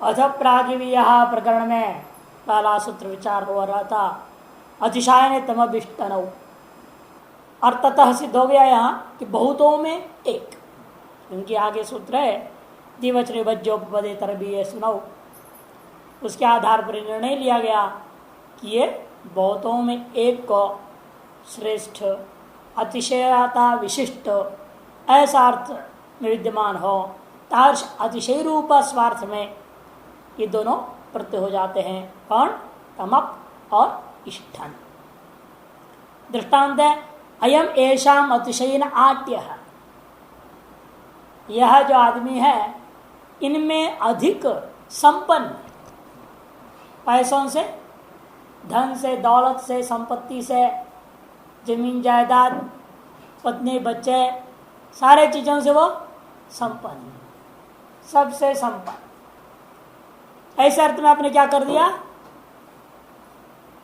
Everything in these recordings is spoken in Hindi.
अथ प्रागिवीय प्रकरण में पहला सूत्र विचार हो रहा था। अतिशायन तमभिष्टनौ, और ततः सिद्ध हो गया यहाँ कि बहुतों में एक। उनके आगे सूत्र है द्विवचन वज्रोपपदे तरबीय सुनौ। उसके आधार पर निर्णय लिया गया कि ये बहुतों में एक को श्रेष्ठ अतिशयता विशिष्ट ऐसा अर्थ में विद्यमान हो, तार्श अतिशय रूप स्वार्थ में ये दोनों प्रत्यय हो जाते हैं। कौन? तमप और इष्ठन। दृष्टांत है अयम एषाम अतिशयन आट्य। यह जो आदमी है इनमें अधिक संपन्न, पैसों से, धन से, दौलत से, संपत्ति से, जमीन जायदाद, पत्नी बच्चे, सारे चीजों से वो संपन्न, सबसे संपन्न। ऐसे अर्थ में आपने क्या कर दिया?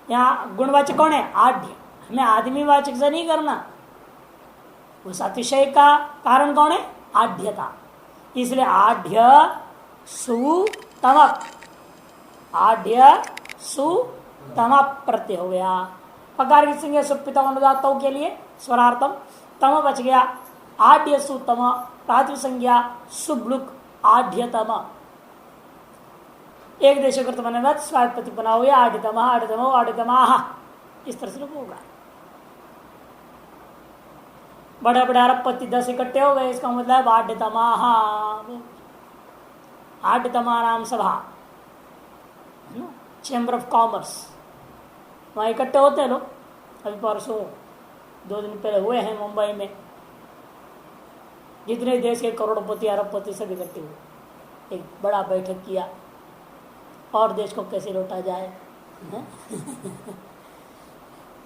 यहां गुणवाचक कौन है? आढ्य। हमें आदमीवाचक से नहीं करना। उस अतिशय का कारण कौन है? आढ्यता। इसलिए आढ्य सुतमप, आढ्य सुतमप प्रत्यय हो गया। पकार की संज्ञा सुप्पिता अनुदातों के लिए स्वरार्थम तम बच गया। आढ्य सुतम प्रातिपदिक संज्ञा सुब्लुक आढ्यतम। एक देशकृत बनेगा स्वापति बना हुआ आढ़तम आढ़तम आढ़तमा, इस तरह से होगा। बड़े बड़े अरबपति 10 इकट्ठे हो गए, इसका मतलब आढ़तमा, आढ़तमा नाम सभा, चैम्बर ऑफ कॉमर्स, वहां इकट्ठे होते हैं लोग। अभी परसों 2 दिन पहले हुए हैं मुंबई में। जितने देश के करोड़पति अरबपति सब इकट्ठे हुए, एक बड़ा बैठक किया और देश को कैसे लौटा जाए।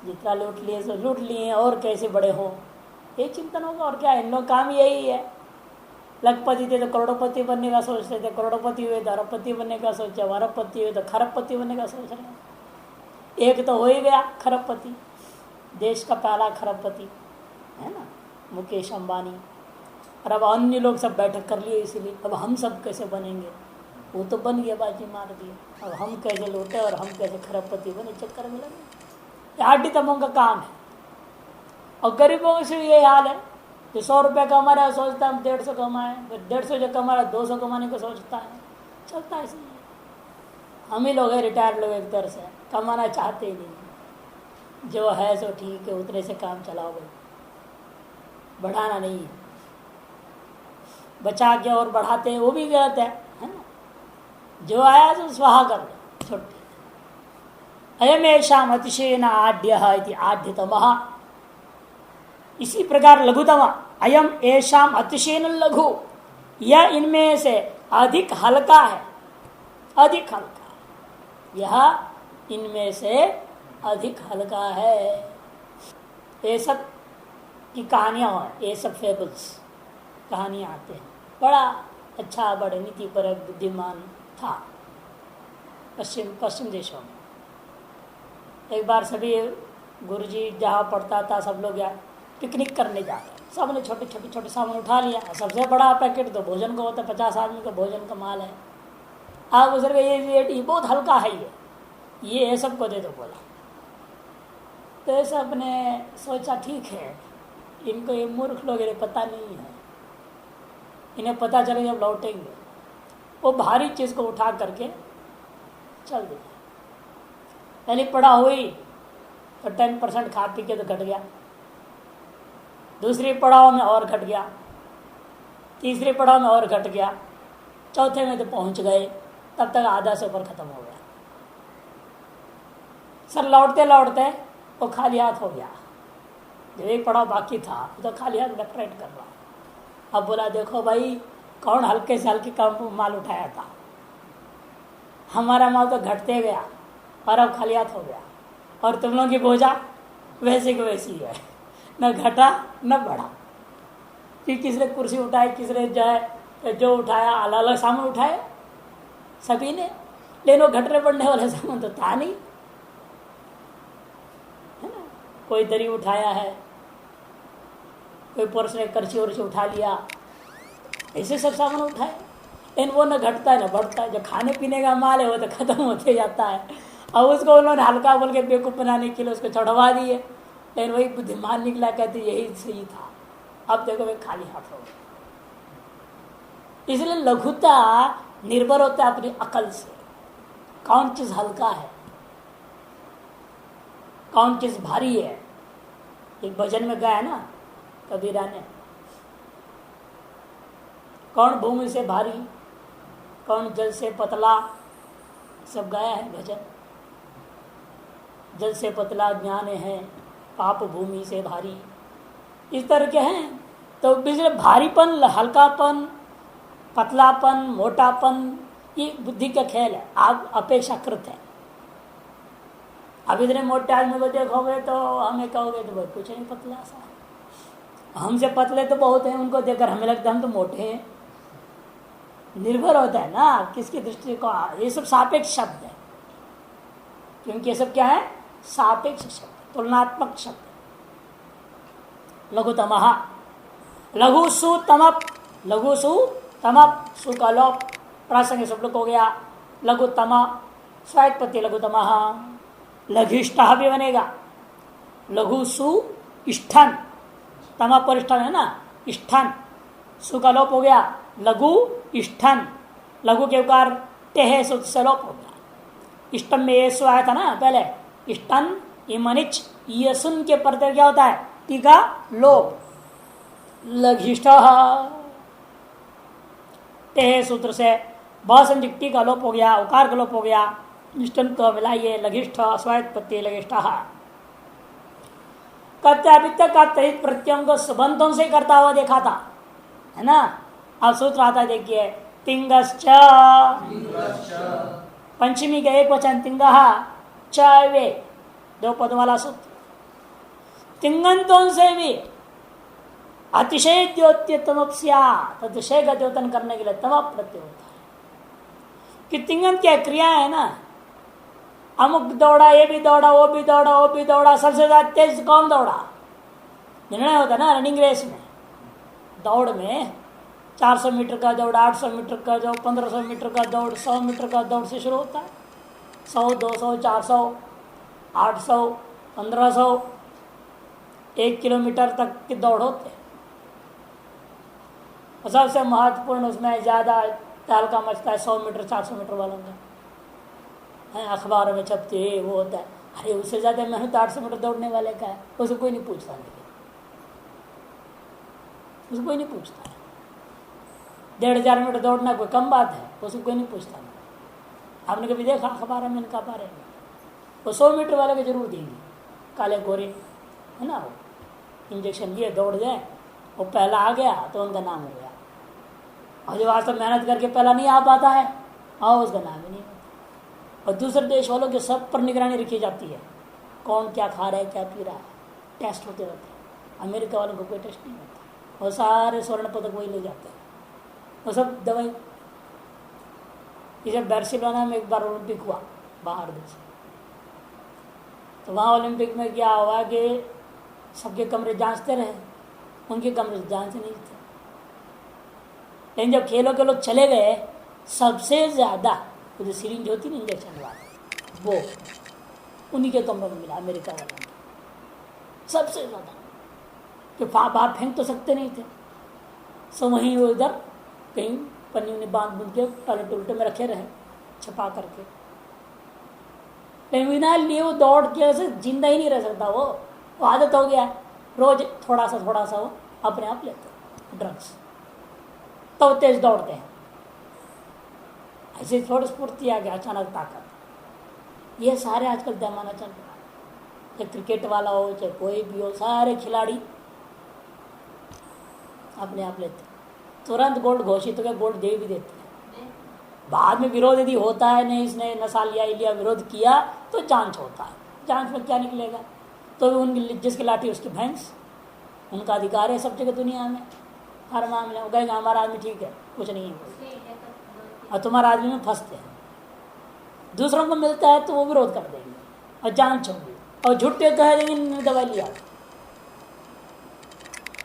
जितना लूट लिए सो लूट लिए, और कैसे बड़े हो, ये चिंतन होगा। और क्या, इन लोग काम यही है। लखपति थे तो करोड़पति बनने का सोचते थे, करोड़पति हुए तो अरबपति बनने का सोचा, अरबपति हुए तो खरबपति बनने का सोच रहे। एक तो हो ही गया खरबपति, देश का पहला खरबपति है ना, मुकेश अंबानी। और अब अन्य लोग सब बैठक कर लिए, इसीलिए अब हम सब कैसे बनेंगे। वो तो बन गया, बाजी मार दिया। अब हम कैसे लौटे और हम कैसे खरबपति बने, चक्कर में लगे। आढ़तमों का काम है। और गरीबों से ये हाल है, जो 100 रुपये कमा रहा है सोचता है हम 150 कमाए, फिर 150 जो कमा रहा है 200 कमाने को सोचता है। चलता है इसलिए हम ही लोग हैं रिटायर्ड लोग, एक तरह से कमाना चाहते ही नहीं। जो है सो ठीक है, उतने से काम चलाओ, बढ़ाना नहीं है। बचा के और बढ़ाते हैं वो भी गलत है ना। जो आया तो स्वाहा कर दो, छोटे। अयमेषाम अतिशयन आढ्य आढ्यतमः। इसी प्रकार लघुतम अयम एषाम अतिशयन लघु, यह इनमें से अधिक हल्का है, अधिक हल्का। यह इनमें से अधिक हल्का है। ये सब की कहानियां हैं, ये सब फेबल्स कहानियां आते हैं। बड़ा अच्छा, बड़े नीति पर बुद्धिमान था पश्चिम देशों में। एक बार सभी गुरुजी जहाँ पढ़ता था सब लोग यार पिकनिक करने जाते, सबने छोटे सामान उठा लिया। सबसे बड़ा पैकेट तो भोजन का होता है, 50 आदमी का भोजन का माल है। आप गुजर गए, ये बहुत हल्का है, ये सबको दे दो बोला। तो सबने सोचा ठीक है, इनको ये मूर्ख लोग इन्हें पता नहीं है, इन्हें पता चले जब लौटेंगे। वो भारी चीज को उठा करके चल दिया। पहले पड़ा हुई तो 10% खा पी के तो घट गया, दूसरी पड़ाव में और घट गया, तीसरी पड़ाव में और घट गया, चौथे में तो पहुंच गए, तब तक आधा से ऊपर खत्म हो गया। सर लौटते लौटते वो खाली हाथ हो गया। जो एक पड़ाव बाकी था तो खाली हाथ लेफ्ट राइट कर रहा। अब बोला देखो भाई, कौन हल्के से हल्के का माल उठाया था, हमारा माल तो घटते गया और अब खाली हाथ हो गया, और तुम लोगों की बोझा वैसे की वैसी है, न घटा न बढ़ा। फिर किसने कुर्सी उठाई, किसने जो उठाया, अलग अलग सामान उठाए सभी ने, लेकिन वो घटने बढ़ने वाला सामान तो था नहीं, है ना। कोई दरी उठाया है, कोई पुरुष ने करछी उर्छी उठा लिया, ऐसे सब सामान उठाए। लेकिन वो न घटता है न बढ़ता है। जो खाने पीने का माल है वो तो खत्म होते जाता है। और उसको उन्होंने हल्का बोल के बेवकूफ़ बनाने के लिए उसको चढ़वा दिए, लेकिन वही बुद्धिमान निकला, कहते यही सही था। अब देखो वे खाली हाथ हो गए। इसलिए लघुता निर्भर होता है अपनी अकल से, कौन चीज हल्का है, कौन चीज भारी है। एक भजन में गाया ना कबीरा ने, कौन भूमि से भारी, कौन जल से पतला, सब गाया है भजन। जल से पतला ज्ञान है, पाप भूमि से भारी, इस तरह के हैं। तो इसलिए भारीपन, हल्कापन, पतलापन, मोटापन, ये बुद्धि का खेल है, आप अपेक्षाकृत है। अब इतने मोटे आदमी को देखोगे तो हमें कहोगे तो भाई कुछ नहीं, पतला सा। हमसे पतले तो बहुत हैं, उनको देखकर हमें लगता है हम तो मोटे हैं। निर्भर होता है ना किसकी दृष्टि को। ये सब सापेक्ष शब्द है, क्योंकि ये सब क्या है, सापेक्ष शब्द, तुलनात्मक शब्द। लघुतमः, लघुसु तमप, लघुसु तमप, सु का लोप प्रासंगिक सब लोग हो गया। लघुतम स्वायत्पत्ति लघुतमः, लघिष्ठः भी बनेगा। लघुसु इष्ठन, तम पर इष्ठन है ना, इष्ठन, सु का लोप हो गया, लघु इष्ठन, लघु के उकार टेह से लोप हो गया। इष्टम में ये सु आया था ना पहले, इष्टन इमनिच, यसुन के परते क्या होता है, टीका लोप। लघिष्ठ टेह सूत्र से बहुसंज्ञक टी का लोप हो गया, उकार का लोप हो गया, इष्टन को मिलाइए लघिष्ठ स्वायत्पत्ति लघिष्ठ। कहते अभी तक आप तहित प्रत्ययों को सुबंतों से करता हुआ देखा था, है ना। अब सूत्र आता है देखिए, तिंगश्च, पंचमी का एक वचन तिंगः, च वे, दो पद वाला सूत्र। तिंगंतों से भी अतिशय द्योत्यतमप्स्या, अतिशय का द्योतन करने के लिए तम प्रत्यय होता है। कि तिंगंत क्या क्रिया है ना, अमुक दौड़ा, ये भी दौड़ा, वो भी दौड़ा, वो भी दौड़ा, सबसे ज्यादा तेज कौन दौड़ा, निर्णय होता है ना रनिंग रेस में। दौड़ में 400 मीटर का दौड़, 800 मीटर का दौड़, 1500 मीटर का दौड़, 100 मीटर का दौड़ से शुरू होता है। 100, 200, 400, 800, 1500, 1 किलोमीटर तक की दौड़ होते हैं। और सबसे महत्वपूर्ण उसमें ज़्यादा तहलका मचता है 100 मीटर 400 मीटर वालों का, है अखबारों में छपते है, वो होता है। अरे उससे ज़्यादा मेहनत 800 मीटर दौड़ने वाले का है, उसको कोई नहीं पूछता, लेकिन उसको कोई नहीं पूछता है। 1500 मीटर दौड़ना कोई कम बात है, उसको कोई नहीं पूछता। आपने कभी देखा अखबार में इनका बारे में, वो 100 मीटर वाले को जरूर देंगे, काले गोरे है ना, वो इंजेक्शन लिए दौड़ जाए, वो पहला आ गया तो उनका नाम हो गया। और जो वास्तव मेहनत करके पहला नहीं आ पाता है, और उसका नाम ही नहीं होता। और दूसरे देश वालों के सब पर निगरानी रखी जाती है, कौन क्या खा रहा है, क्या पी रहा है, टेस्ट होते रहते हैं। अमेरिका वालों को कोई टेस्ट नहीं होता, और सारे स्वर्ण पदक वही ले जाते हैं, वो सब दवाई। जब बार्सिलोना में एक बार ओलंपिक हुआ बाहर देश, तो वहाँ ओलंपिक में क्या हुआ कि सबके कमरे जांचते रहे, उनके कमरे जांचते नहीं थे। लेकिन जब खेलों के लोग चले गए, सबसे ज़्यादा जो सिरिंज होती ना इंजेक्शन वाला, वो उन्हीं के कमरों में मिला, अमेरिका वालों में सबसे ज़्यादा। कि बाहर फेंक तो सकते नहीं थे, सो वहीं वो इधर कहीं पन्नी उन्हें बांध के टॉयलेट उल्टे में रखे रहे छपा करके। लेकिन बिना लिए वो दौड़ के से जिंदा ही नहीं रह सकता, वो आदत हो गया, रोज थोड़ा सा वो अपने आप लेते ड्रग्स, तो तेज दौड़ते हैं। ऐसे थोड़ी स्फूर्ति आ गया, अचानक ताकत। ये सारे आजकल पैमाना चल रहा है, चाहे क्रिकेट वाला हो चाहे कोई भी हो, सारे खिलाड़ी अपने आप लेते, तुरंत गोल्ड घोषित हो गया, गोल्ड दे भी देते हैं। बाद में विरोध यदि होता है, नहीं इसने नशा लिया विरोध किया, तो जांच होता है। जांच में क्या निकलेगा, तो उनकी जिसकी लाठी उसकी भैंस, उनका अधिकार है सब जगह दुनिया में, हर मामले में कहेंगे हमारा आदमी ठीक है, कुछ नहीं है, और तुम्हारा आदमी में फंसते हैं। दूसरों को मिलता है तो वो विरोध कर देंगे और जांच होगी, और झूठे कह देंगे दवाई लिया।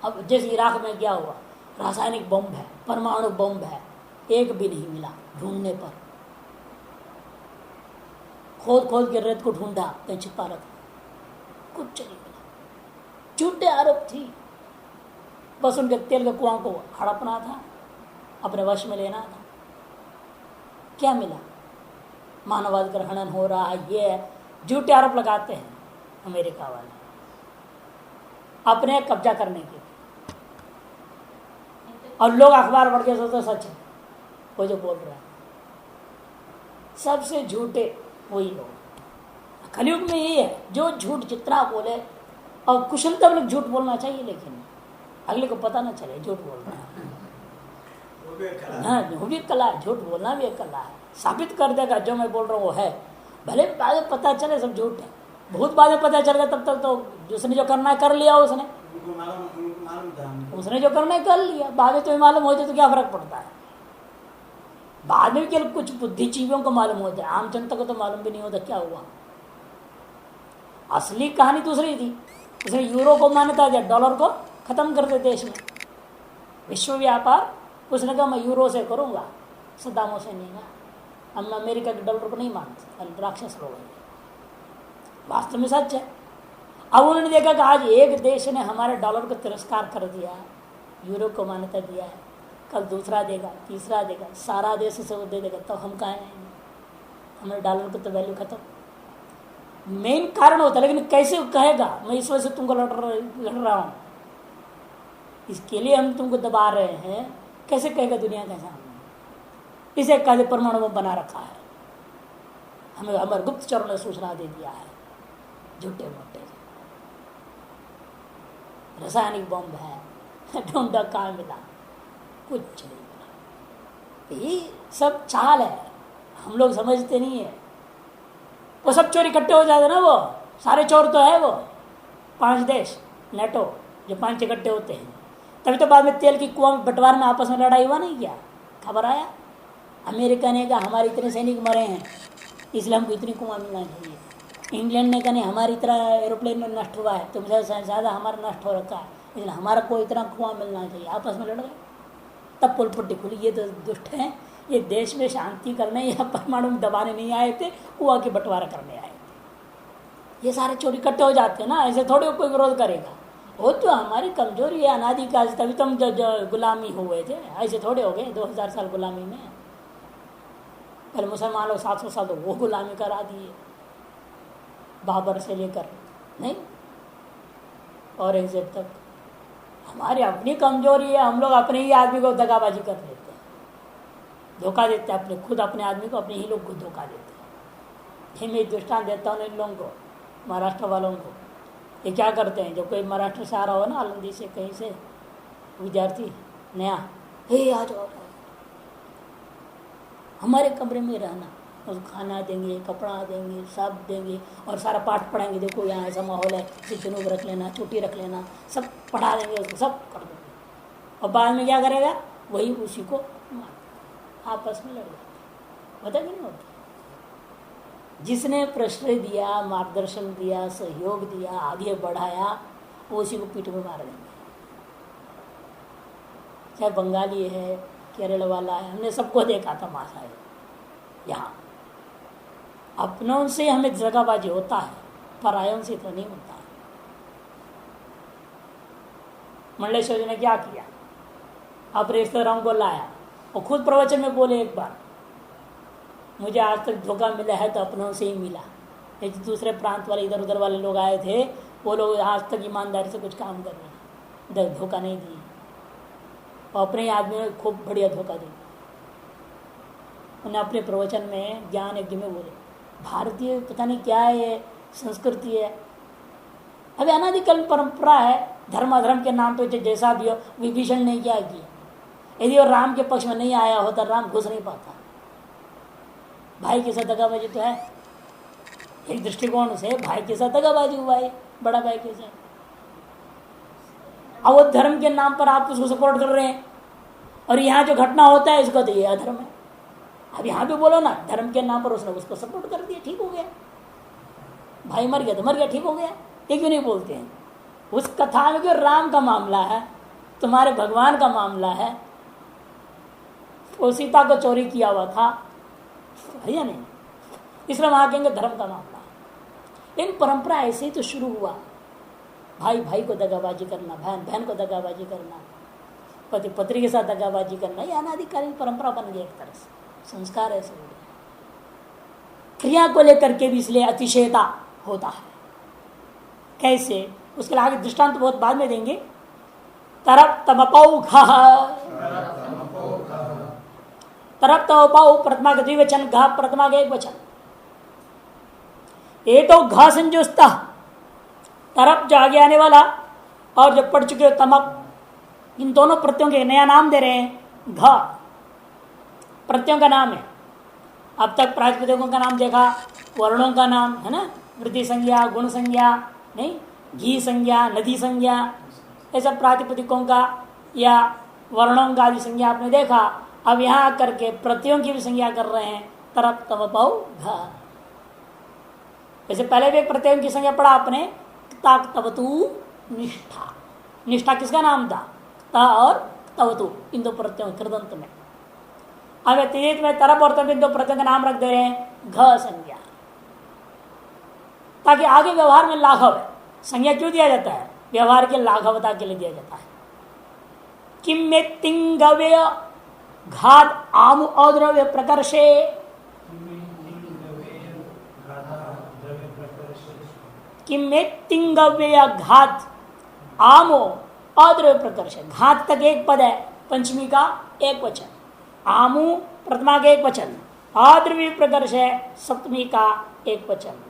अब जैसे इराक में क्या हुआ, रासायनिक बम है, परमाणु बम है, एक भी नहीं मिला। ढूंढने पर खोद खोद के रेत को ढूंढा, कहीं छिपा रखा, कुछ नहीं मिला। झूठे आरोप थी, बस उनके तेल के कुआं को हड़पना था, अपने वश में लेना था। क्या मिला? मानवाधिकार का हनन हो रहा है, ये झूठे आरोप लगाते हैं अमेरिका वाले अपने कब्जा करने के। और लोग अखबार पढ़ के सोचते सच है वो जो बोल रहा है। सबसे झूठे वही लोग। कलयुग में ये है, जो झूठ जितना बोले, और कुशलता लोग झूठ बोलना चाहिए, लेकिन अगले को पता ना चले झूठ बोल रहा है। हाँ, वो भी कला है, झूठ बोलना भी एक कला है। साबित कर देगा जो मैं बोल रहा हूँ वो है, भले बाद में पता चले सब झूठ है। बहुत बाद में पता चल गया, तब तक तो जिसने जो करना है कर लिया, उसने जो करना है कर लिया। बाद में तुम्हें मालूम हो जाए तो क्या फर्क पड़ता है? बाद में केवल कुछ बुद्धिजीवियों को मालूम हो जाए, आम जनता को तो मालूम भी नहीं होता क्या हुआ। असली कहानी दूसरी थी। उसने यूरो को मान्यता दिया, डॉलर को खत्म कर दे देश में, विश्व व्यापार। उसने कहा मैं यूरो से करूंगा, सद्दामों से नहीं ना। हम अमेरिका के डॉलर को नहीं मानते, राक्षस लोग हैं। वास्तव में सच है। अब उन्होंने देखा कि आज एक देश ने हमारे डॉलर को तिरस्कार कर दिया, यूरो को मान्यता दिया है, कल दूसरा देगा, तीसरा देगा, सारा देश से वो दे देगा, तो हम कहाँ आएंगे? हमारे डॉलर को तो वैल्यू खत्म। मेन कारण होता है, लेकिन कैसे कहेगा मैं इस वजह से तुमको लड़ रहा हूँ, इसके लिए हम तुमको दबा रहे हैं, कैसे कहेगा दुनिया के सामने? इसे कहते परमाणु बम बना रखा है, हमें हमारे गुप्तचरों ने सूचना दे दिया है, झूठे मोटे रासायनिक बम है, ढूंढा कहाँ मिला, कुछ नहीं मिला। ये सब चाल है, हम लोग समझते नहीं है। वो सब चोर इकट्ठे हो जाते ना, वो सारे चोर तो है वो 5 देश नेटो, जो 5 इकट्ठे होते हैं। तभी तो बाद में तेल की कुआं में बंटवार में आपस में लड़ाई हुआ नहीं, क्या खबर आया? अमेरिका ने कहा हमारे इतने सैनिक मरे हैं इसलिए हमको इतनी कुआं मिलना चाहिए। इंग्लैंड ने कहा नहीं हमारी इतना एरोप्लेन नष्ट हुआ है, तुमसे ज़्यादा हमारा नष्ट हो रखा है, इसलिए हमारा को इतना कुआं मिलना चाहिए। आपस में लड़ गए, तब पुलपट्टी खुली। ये तो दुष्ट हैं, ये देश में शांति करने या परमाणु में दबाने नहीं आए थे, कुआं के बंटवारा करने आए थे। ये सारे चोरी इकट्ठे हो जाते हैं ना, ऐसे थोड़ी कोई विरोध करेगा। वो तो हमारी कमजोरी है अनादिकाल से, तभी तो हम जो गुलामी हुए थे, ऐसे थोड़े हो गए 2000 साल गुलामी में। पहले मुसलमान लोग 700 साल तो वो गुलामी करा दिए, बाबर से लेकर नहीं औरंगजेब तक। हमारी अपनी कमजोरी है, हम लोग अपने ही आदमी को दगाबाजी कर लेते हैं, धोखा देते हैं अपने, खुद अपने आदमी को अपने ही लोग को धोखा देते हैं। मैं दृष्टांत देता हूँ इन लोगों को, महाराष्ट्र वालों को। ये क्या करते हैं, जब कोई महाराष्ट्र से आ रहा हो ना, आलंदी से कहीं से विद्यार्थी नया, हे आ जाओ हमारे कमरे में रहना, और खाना देंगे, कपड़ा देंगे, सब देंगे, और सारा पाठ पढ़ाएंगे। देखो यहाँ ऐसा माहौल है, जुनूब रख लेना, छुट्टी रख लेना, सब पढ़ा देंगे उसको, सब कर देंगे। और बाद में क्या करेगा, वही उसी को आपस में लड़ जाते। पता नहीं होता, जिसने प्रश्रय दिया, मार्गदर्शन दिया, सहयोग दिया, आगे बढ़ाया, वो उसी को पीठ में मार देंगे। चाहे बंगाली है, केरल वाला है, हमने सबको देखा था मासा है। यहाँ अपनों से हमें जगहबाजी होता है, परायों से तो नहीं होता है। मंडलेश्वर जी ने क्या किया, अब रिश्तेदारों को लाया, और खुद प्रवचन में बोले एक बार, मुझे आज तक धोखा मिला है तो अपनों से ही मिला। ये दूसरे प्रांत वाले इधर उधर वाले लोग आए थे, वो लोग आज तक ईमानदारी से कुछ काम कर रहे हैं, धोखा नहीं दिए, और अपने आदमी ने खूब बढ़िया धोखा दिया। उन्हें अपने प्रवचन में ज्ञान यज्ञ में बोले, भारतीय पता नहीं क्या है, ये संस्कृति है, अभी अनादिकाल परंपरा है, धर्म अधर्म के नाम पे जैसा भी हो। विभीषण ने क्या किया, यदि वो राम के पक्ष में नहीं आया होता, राम घुस नहीं पाता। भाई के साथ दगाबाजी तो है, एक दृष्टिकोण से भाई के साथ दगाबाजी हुआ है, बड़ा भाई के साथ। अब वो धर्म के नाम पर आप उसको सपोर्ट कर रहे हैं, और यहाँ जो घटना होता है इसको तो ये अधर्म है। अब यहाँ पे बोलो ना, धर्म के नाम पर उसने उसको सपोर्ट कर दिया, ठीक हो गया, भाई मर गया तो मर गया, ठीक हो गया। ये क्यों नहीं बोलते हैं उस कथा में कि राम का मामला है, तुम्हारे भगवान का मामला है, वो सीता को चोरी किया हुआ था, है या नहीं? इसलिए वहां कहेंगे धर्म का मामला। इन परंपरा ऐसे ही तो शुरू हुआ, भाई भाई को दगाबाजी करना, बहन बहन को दगाबाजी करना, पति पत्नी के साथ दगाबाजी करना, ये अनाधिकारिक परंपरा बन गई, एक तरह से संस्कार ऐसे हो गए। क्रिया को लेकर के भी इसलिए अतिशयता होता है। कैसे, उसके लिए आगे दृष्टांत बहुत बाद में देंगे। तरप तमपौघ, तरप तमपौ प्रथमा का द्विवचन, घ प्रथमा का एक वचन। ये तो घ संजुस्ता, तरप जो आगे आने वाला और जो पढ़ चुके हो तमप, इन दोनों प्रत्ययों के नया नाम दे रहे हैं। घ प्रत्ययों का नाम है। अब तक प्रातिपदिकों का नाम देखा, वर्णों का नाम है ना, वृद्धि संज्ञा, गुण संज्ञा, नहीं घी संज्ञा, नदी संज्ञा, ऐसा प्रातिपदिकों का या वर्णों का आदि संज्ञा आपने देखा। अब यहाँ आकर के प्रत्ययों की भी संज्ञा कर रहे हैं, तरप तमपौ घ। वैसे पहले भी एक प्रत्ययों की संज्ञा पढ़ा आपने, ताक तवतु निष्ठा। निष्ठा किसका नाम था? त और तवतु, इन दो प्रत्ययों कृदंत में। अब तीत में तरप और तप इन दो प्रत्ययों का नाम रख दे रहे हैं घ संज्ञा, ताकि आगे व्यवहार में लाघव है। संज्ञा क्यों दिया जाता है? व्यवहार के लाघवता के लिए दिया जाता है। किम में तिंगव्य घात आमु अद्रव्य प्रकर्षे, किम में तिंगव्य घात आमो अद्रव्य प्रकर्ष। घात तक एक पद है, पंचमी का एक वचन, आमु प्रथमा का एक वचन, आद्रव्य प्रकर्ष है सप्तमी का एक वचन।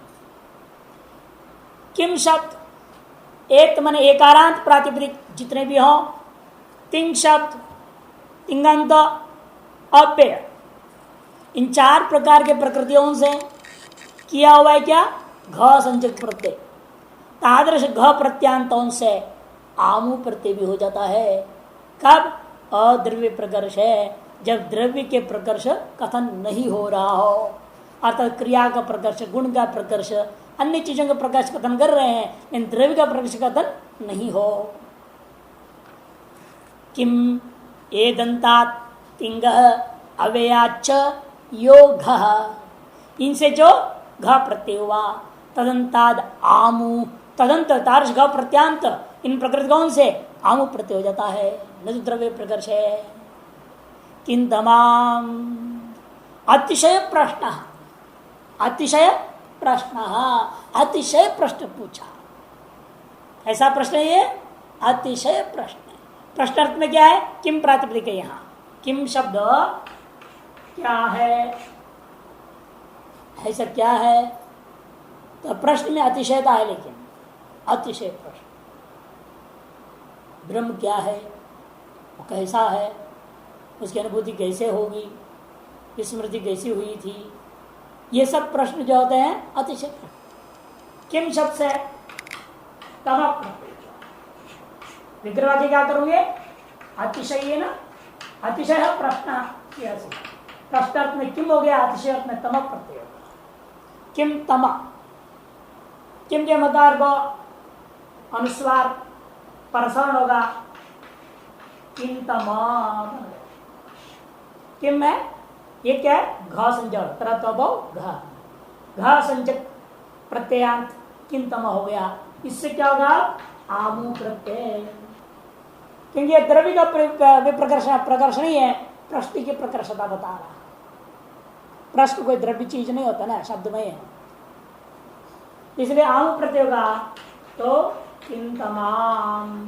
किम शब्द एक मन एकारांत प्रातिपदिक जितने भी हों, तिंग शब्द, तिंगांत, अव्यय, इन चार प्रकार के प्रकृतियों से किया हुआ है क्या? घ संयुक्त प्रत्यय। तादृश घ प्रत्यांतों से आमु प्रत्यय भी हो जाता है। कब? अद्रव्य प्रकर्ष है, जब द्रव्य के प्रकर्ष कथन नहीं हो रहा हो, अर्थात क्रिया का प्रकर्ष, गुण का प्रकर्ष, अन्य चीजों का प्रकर्ष कथन कर रहे हैं, लेकिन द्रव्य का प्रकर्ष कथन नहीं हो। किम ए दंतात तिंग अव्ययाच योग, इनसे जो घ प्रत्यय हुआ, तदंताद आमु, तदंत तार्श घ प्रत्यांत, इन प्रकृति कौन से आमु प्रत्यय हो जाता है, न द्रव्य प्रकर्ष है। किन तमाम अतिशय प्रश्न, अतिशय प्रश्न, अतिशय प्रश्न पूछा। ऐसा प्रश्न ये अतिशय प्रश्न है। प्रश्न अर्थ में क्या है? किम प्रातिपदिक है। यहाँ किम शब्द क्या है, ऐसा क्या है? तो प्रश्न में अतिशयता है, लेकिन अतिशय प्रश्न। ब्रह्म क्या है, वो कैसा है, उसकी अनुभूति कैसे होगी, स्मृति कैसी हुई थी, ये सब प्रश्न जो होते हैं अतिशय प्रश्न। किम शब्द से तमक विग्रह के क्या करोगे? अतिशय ना, अतिशय प्रश्न, प्रश्न अर्थ में किम हो गया, अतिशय अर्थ में तमक प्रत्यय होगा। किम तम, किम के मदार को अनुस्वार परसरण होगा, किम तमा। किम है ये क्या है? घ संजय, घ संजक प्रत्ययांत किम तमा हो गया। इससे क्या होगा? आमु प्रत्यय, क्योंकि द्रव्य का प्रकर्ष नहीं है, प्रश्न की प्रकर्षता बता रहा। प्रश्न कोई द्रव्य चीज नहीं होता ना, शब्दमय है, इसलिए आमु प्रत्यय होगा। तो किम तमाम,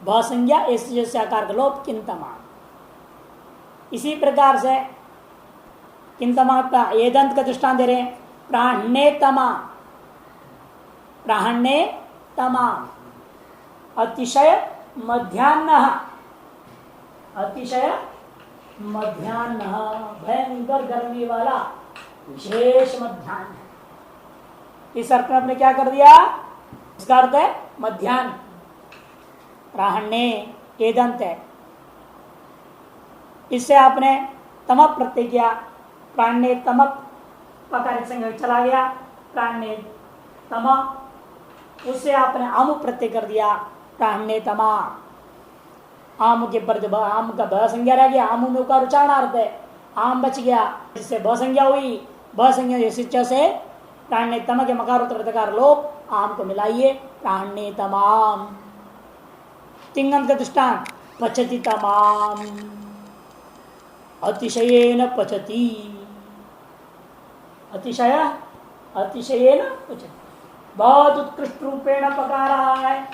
भ संज्ञा इस आकार का लोप, किम तमाम। इसी प्रकार से किम तमाम का ये दंत का दृष्टांत दे रहे हैं। प्राण्ये तमाम, प्राण्ये तमाम, अतिशय मध्याह्न, अतिशय मध्याह्न, भयंकर गर्मी वाला विशेष मध्याह्न। इस अर्थ में आपने क्या कर दिया? इसका अर्थ है मध्याह्न। प्राण्ये ये दंत है, इससे आपने तमप प्रत्यय किया, प्राण्ये तमप पकार संज्ञा चला गया, प्राण्ये तमा, उससे आपने आमु प्रत्यय कर दिया, प्राण्ये तमा। आम के पर आम का ब संज्ञा रह गया, आमू में उकार उच्चारणार्थ है, आम बच गया, जिससे ब संज्ञा हुई, ब संज्ञा से प्राण्य तम के मकार उत्तर लोप, आम को मिलाइए प्राण्य तमाम। तिंगंत का दृष्टांत पचति तमाम, अतिशयेन पचति, अतिशय अतिशयेन पचति, बहुत उत्कृष्ट रूपेण पका रहा है,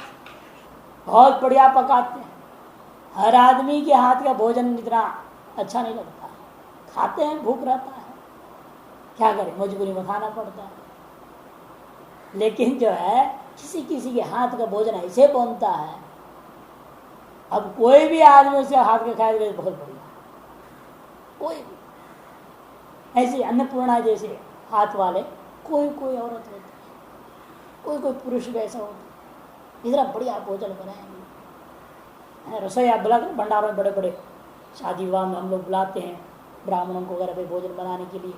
बहुत बढ़िया पकाते हैं। हर आदमी के हाथ का भोजन इतना अच्छा नहीं लगता, खाते हैं, भूख रहता है, क्या करें, मजबूरी में खाना पड़ता है। लेकिन जो है किसी किसी के हाथ का भोजन ऐसे बनता है, अब कोई भी आदमी उसके हाथ का खाएगा बहुत बढ़िया, कोई भी ऐसे अन्नपूर्णा जैसे हाथ वाले कोई कोई औरत होती है, कोई कोई पुरुष भी ऐसा होता है, इतना बढ़िया भोजन बनाएंगे। रसोई आप बुला भंडारों में बड़े बड़े शादी विवाह में हम लोग बुलाते हैं ब्राह्मणों को वगैरह पे भोजन बनाने के लिए,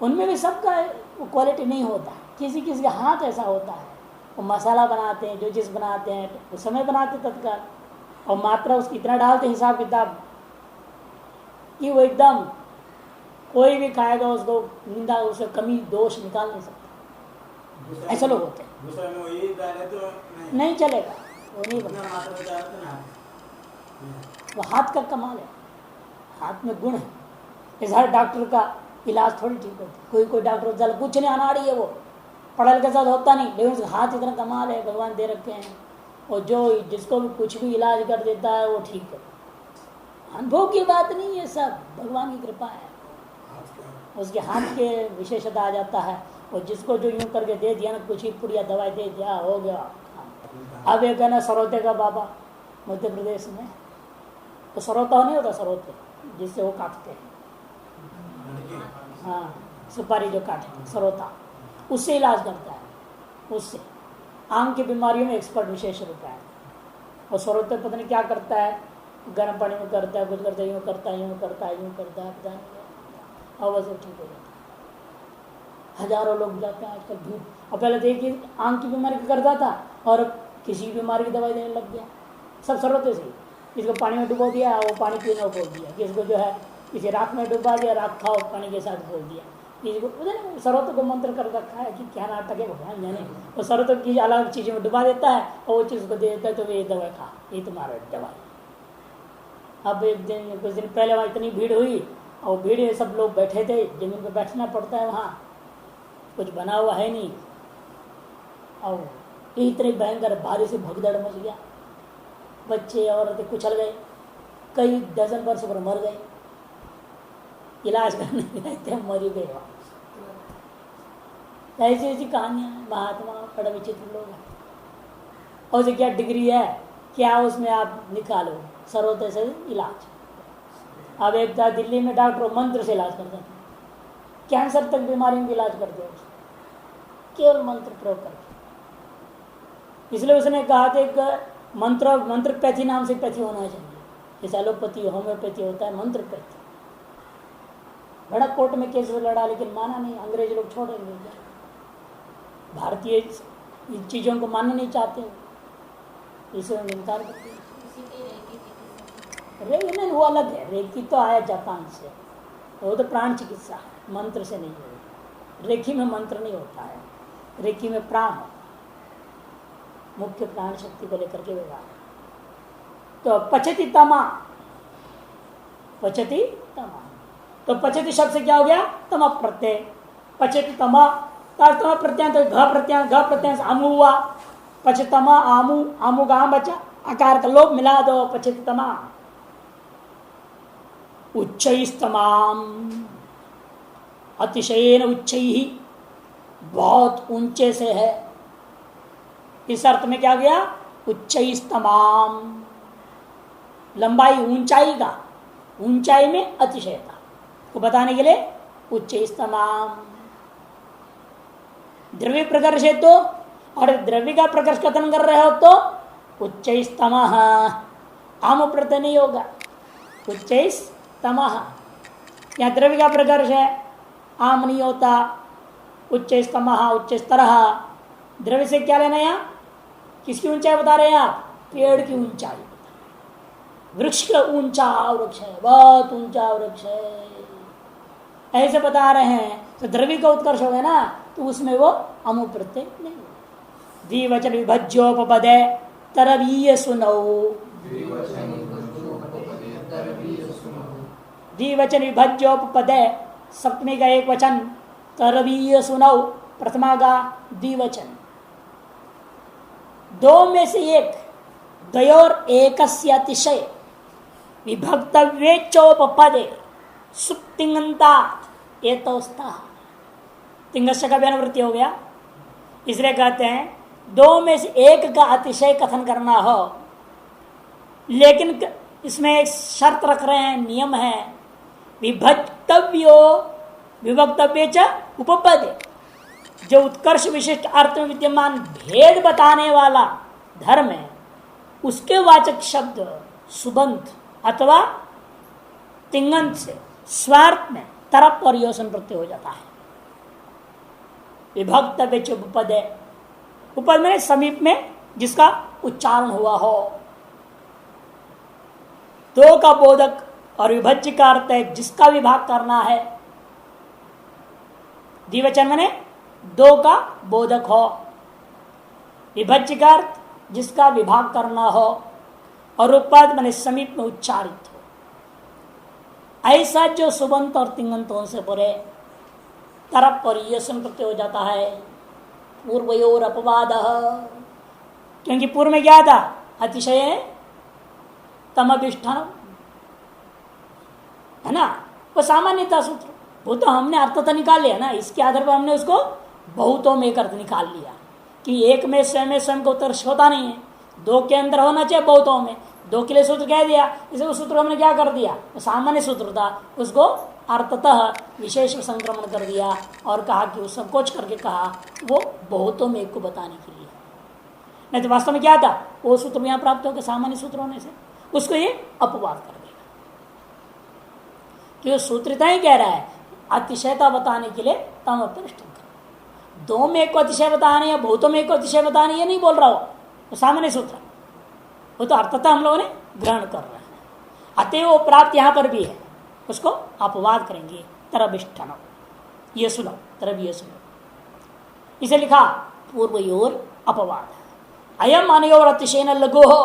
उनमें भी सबका क्वालिटी नहीं होता, किसी किसी का हाथ ऐसा होता है, वो मसाला बनाते हैं, जो चीज़ बनाते हैं उस समय बनाते तत्काल, और मात्रा उसकी इतना डालते हिसाब किताब कि वो एकदम कोई भी खाएगा उसको निंदा, उससे कमी दोष निकाल नहीं सकता। ऐसे लोग होते हैं, तो नहीं चलेगा, वो नहीं बना, वो हाथ का कमाल है, हाथ में गुण है। इस हर डॉक्टर का इलाज थोड़ी ठीक होता, कोई कोई डॉक्टर चल कुछ नहीं अनाड़ी है, वो पढ़ा लिखा साथ होता नहीं, लेकिन उसका हाथ इतना कमाल है, भगवान दे रखे हैं, और जो जिसको भी कुछ भी इलाज कर देता है वो ठीक है। अनुभव की बात नहीं है, सब भगवान की कृपा है, उसके हाथ के विशेषता आ जाता है, और जिसको जो यूं करके दे दिया ना, कुछ ही पुड़िया दवाई दे दिया, हो गया। अब एक है ना सरोते का बाबा मध्य प्रदेश में, तो सरोता नहीं होता, सरोते जिससे वो काटते हैं, हाँ सुपारी जो काटते हैं सरोता, उससे इलाज करता है, उससे आम की बीमारियों में एक्सपर्ट विशेष रूप है। और सरोते पता नहीं क्या करता है, गर्म पानी में करता है, कुछ करता है, यूँ करता है, यूँ करता है, यूँ करता है, पता नहीं, और वैसे ठीक हो जाता है। हजारों लोग जाते हैं आजकल धूप, और पहले देखिए आम की बीमारी का करता था, और किसी बीमारी की दवाई देने लग गया, सब सरोते से। इसको पानी में डुबो दिया, वो पानी पीने को बोल दिया, किसको जो है किसी राख में डुबा दिया, राख खाओ पानी के साथ बोल दिया, किसी को सरोत को मंत्र कर रखा है कि क्या नाटक है भगवान जाने, वो सरोत की अलग चीज़ों में डुबा देता है, और वो चीज़ को दे देता है, तो ये दवाई खा, ये तुम्हारा दवाई। अब एक दिन कुछ दिन पहले वहाँ इतनी भीड़ हुई, और भीड़ में सब लोग बैठे थे, जमीन पर बैठना पड़ता है, वहाँ कुछ बना हुआ है नहीं, और इतनी भयंकर बारिश से भगदड़ मच गया, बच्चे औरतें कुचल गए, कई डजन वर्ष पर मर गए, इलाज करने गए थे, मर ही गए वहाँ। ऐसी ऐसी कहानियाँ हैं, महात्मा बड़ा विचित्र लोग हैं। और उसे क्या डिग्री है, क्या उसमें आप निकालो, सरोते से इलाज। अब एक था दिल्ली में डॉक्टर मंत्र से इलाज करते थे, कैंसर तक बीमारियों का इलाज करते हैं, केवल मंत्र प्रयोग करके। इसलिए उसने कहा था कि मंत्रपैथी नाम से पैथी होना चाहिए, जैसे एलोपैथी होम्योपैथी होता है, मंत्रपैथी। बड़ा कोर्ट में केस लड़ा, लेकिन माना नहीं, अंग्रेज लोग छोड़ेंगे, भारतीय इन चीज़ों को मानना नहीं चाहते, इसलिए इनकार करते हैं। रेगी वो अलग है, रेकी तो आया जापान से, वो तो प्राण चिकित्सा है, मंत्र से नहीं है। रेकी में मंत्र नहीं होता है, रेकी में प्राण होता है, मुख्य प्राण शक्ति को लेकर के व्यवहार। तो पचति तमा, पचति तमा, तो पचति शब्द से क्या हो गया, तमा प्रत्यय, पचति तमा, तमा प्रत्यय, तो घ प्रत्यय से आमू हुआ, पचतमा आमू, आमू का आम बचा, आकार का लोप मिला दो, पचति तमा। उच्चैस्तमाम, अतिशयेन उच्चैहि, बहुत ऊंचे से है, इस अर्थ में क्या गया, उच्चैस्तमाम, लंबाई ऊंचाई का, ऊंचाई में अतिशयता को बताने के लिए उच्चैस्तमाम। द्रव्य प्रकर्ष है तो, और द्रव्य का प्रकर्ष कथन कर रहे हो तो उच्चैस्तमः, आम प्रत्यय नहीं होगा, उच्चैस्तमः। यहाँ द्रव्य का प्रकर्ष है, आम नहीं होता, उच्चैस्तमः, उच्चस्तरः। द्रव्य से क्या लेना है, यहाँ किसकी ऊंचाई बता रहे हैं आप, पेड़ की ऊंचाई। वृक्ष का ऊंचा वृक्ष है, बहुत ऊंचा वृक्ष है, ऐसे बता रहे हैं। तो द्रव्य का उत्कर्ष हो गया ना, तो उसमें वो अमु प्रत्यय नहीं होगा। द्विवचन विभज्योपपदे तरवीय सुनो, द्विवचन विभज्योपपदे सप्तमी का एक वचन, तरवीय सुनो प्रथमा का द्विवचन। दो में से एक, द्वयोर एकस्य अतिशय विभक्तव्ये चोपपदे सुप्तिंगंता एतोस्ता, तिंगस्य का भी अनुवृत्ति हो गया। इसलिए कहते हैं दो में से एक का अतिशय कथन करना हो, लेकिन इसमें एक शर्त रख रहे हैं, नियम है, विभक्तव्यो विभक्तव्य च उपपदे, जो उत्कर्ष विशिष्ट अर्थ में विद्यमान भेद बताने वाला धर्म है, उसके वाचक शब्द सुबंत अथवा तिंगंत से स्वार्थ में तरप और योसन प्रत्यय हो जाता है। विभक्तव्य च उपपदे, उपद में समीप में जिसका उच्चारण हुआ हो। दो का बोधक और विभज्य का अर्थ है जिसका विभाग करना है। द्विवचन माने दो का बोधक हो, विभज्य का अर्थ जिसका विभाग करना हो, और उपपद माने समीप में उच्चारित हो। ऐसा जो सुबंत और तिंगंतों से परे तरप और यसन प्रत्यय हो जाता है। पूर्वयोर अपवाद, क्योंकि पूर्व में क्या था, अतिशय तमभिष्ठान है ना, वो सामान्यता सूत्र, वो तो हमने अर्थ तो निकाल लिया ना, इसके आधार पर हमने उसको बहुतों में अर्थ निकाल लिया कि एक में स्वयं का उत्कर्ष होता नहीं है, दो के अंदर होना चाहिए बहुतों में, दो के लिए सूत्र कह दिया, इसे उस सूत्र हमने क्या कर दिया, सामान्य सूत्र था, उसको अर्थतः विशेष संक्रमण कर दिया और कहा कि उस संकोच करके कहा वो बहुतों में एक को बताने के लिए। नहीं तो वास्तव में क्या था, वो सूत्र यहाँ प्राप्त होकर सामान्य सूत्र होने से उसको ये अपवाद कर देगा, कि सूत्रता ही कह रहा है अतिशयता बताने के लिए तम अपरिष्ट, दो में एक को अतिशय बताने या बहुतों में एक को अतिशय बताने, ये नहीं बोल रहा हो, वो सामान्य सूत्र, वो तो अर्थतः हम लोगों ने ग्रहण कर रहे हैं। अतः वो प्राप्त यहां पर भी है, उसको अपवाद करेंगे। तरबिष्ठन, ये सुनो, तरब ये सुनो, इसे लिखा पूर्वयोर अपवाद। अयम अनयोर अतिशयन लघु हो,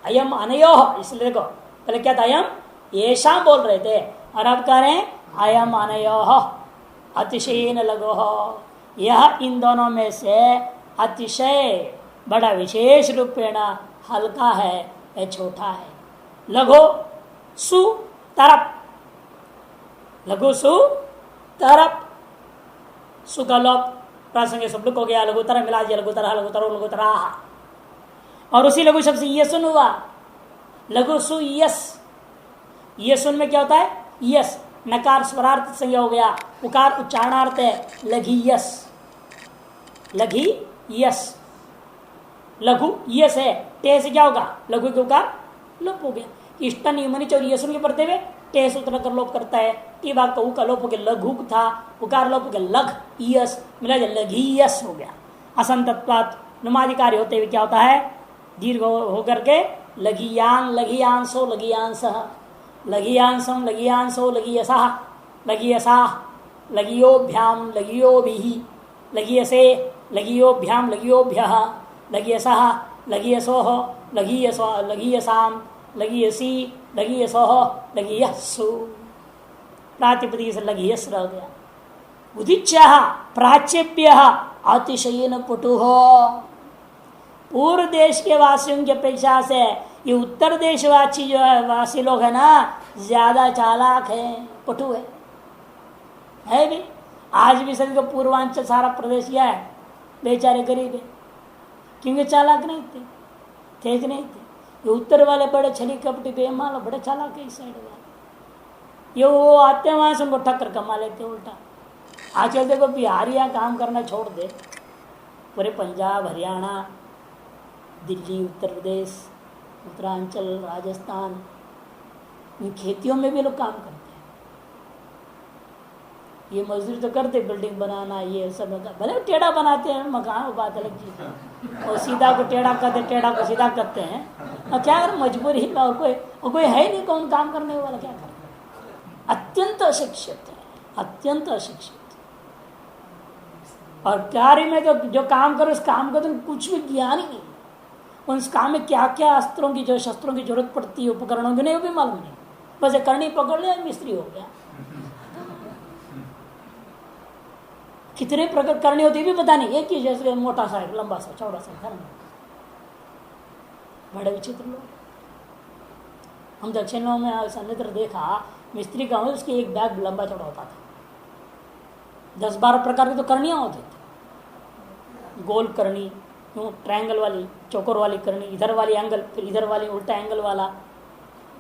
अयम अनयो, इसलिए देखो पहले क्या था, अयम ऐसा बोल रहे थे और अब कह रहे हैं अयम अनयो अतिशयन लघु हो, यह इन दोनों में से अतिशय बड़ा विशेष रूपेण हल्का है या छोटा है। लघु सु तरप, लघु सु तरप, सु का लोप प्रासंगिक सब हो गया, लघुतर मिला दिया, लघुतर लघुतर लघुतरा, और उसी लघु शब्द से यसन हुआ, लघु सु यस, यसन में क्या होता है, यस नकार स्वरार्थ संज्ञा हो गया, उकार उच्चारणार्थ है, लघी यस, लघी यस, लघु यस है, टे से क्या होगा, लघु के उकार लोप हो गया। इष्ट नियमनिच और यसन के पढ़ते हुए टे सूत्र कर लोप करता है, टी भाग का ऊ का लोप हो गया, लघु था, उकार लोप हो गया, लघ यस मिला लघीयस हो गया। असंतत्वात् नुमाधिकारी होते हुए क्या होता है, दीर्घ होकर के लघियान लघियांसो लघियांस, लघियांसम लघियांसो लघियसा लघियसा, लघियोभ्याम लघियोभिः, लघियसे लघियोभ्याम लघियोभ्यः, लघियसः लघियसोः लघियसो लघियसाम लघियसी लघियसोः लघियस्सु, प्रातिपदिक से लघियस रह गया। उदिच्यः प्राच्यभ्यः अतिशयेन पटुः, पूर्व देश के वासियों की अपेक्षा से ये उत्तर देशवासी जो है वासी लोग है ना, ज्यादा चालाक है, पटु है भी। आज भी सभी को पूर्वांचल सारा प्रदेश क्या है, बेचारे गरीब है, क्योंकि चालाक नहीं थे, तेज नहीं थे। ये उत्तर वाले बड़े छली कपटी बेमाल बड़े चालाक है, इस साइड वाले ये वो आते हैं वहां से उनको ठक्कर कमा लेते उल्टा। आजकल देखो बिहारियाँ काम करना छोड़ दे, पूरे पंजाब हरियाणा दिल्ली उत्तर प्रदेश उत्तरांचल राजस्थान, इन खेतियों में भी लोग काम करते हैं। ये मजदूरी तो करते, बिल्डिंग बनाना ये सब, भले टेढ़ा बनाते हैं मकान, वो बात अलग चीज़ है, और सीधा को टेढ़ा करते, टेढ़ा को सीधा करते हैं, और क्या कर मजबूरी में, और कोई है नहीं कौन काम करने वाला, क्या कर, अत्यंत अशिक्षित है, अत्यंत अशिक्षित। और कार्य में जो काम करो उस काम का तो कुछ भी ज्ञान ही नहीं, उस काम में क्या क्या अस्त्रों की, जो शस्त्रों की जरूरत पड़ती है, उपकरणों की नहीं, वो भी मालूम नहीं। बस करनी पकड़ लिया, मिस्त्री हो गया। कितने प्रकार करनी होती है भी पता नहीं, एक ही जैसे मोटा सा लंबा सा चौड़ा सा घर में, बड़े विचित्र लोग। हम दक्षिण में अन्यत्र देखा, मिस्त्री का उसकी एक बैग लंबा चौड़ा होता था, 10-12 प्रकार की तो करनियाँ होती थी। गोल करनी, ट्रायंगल वाली, चौकोर वाली करनी, इधर वाली एंगल, फिर इधर वाली उल्टा एंगल वाला,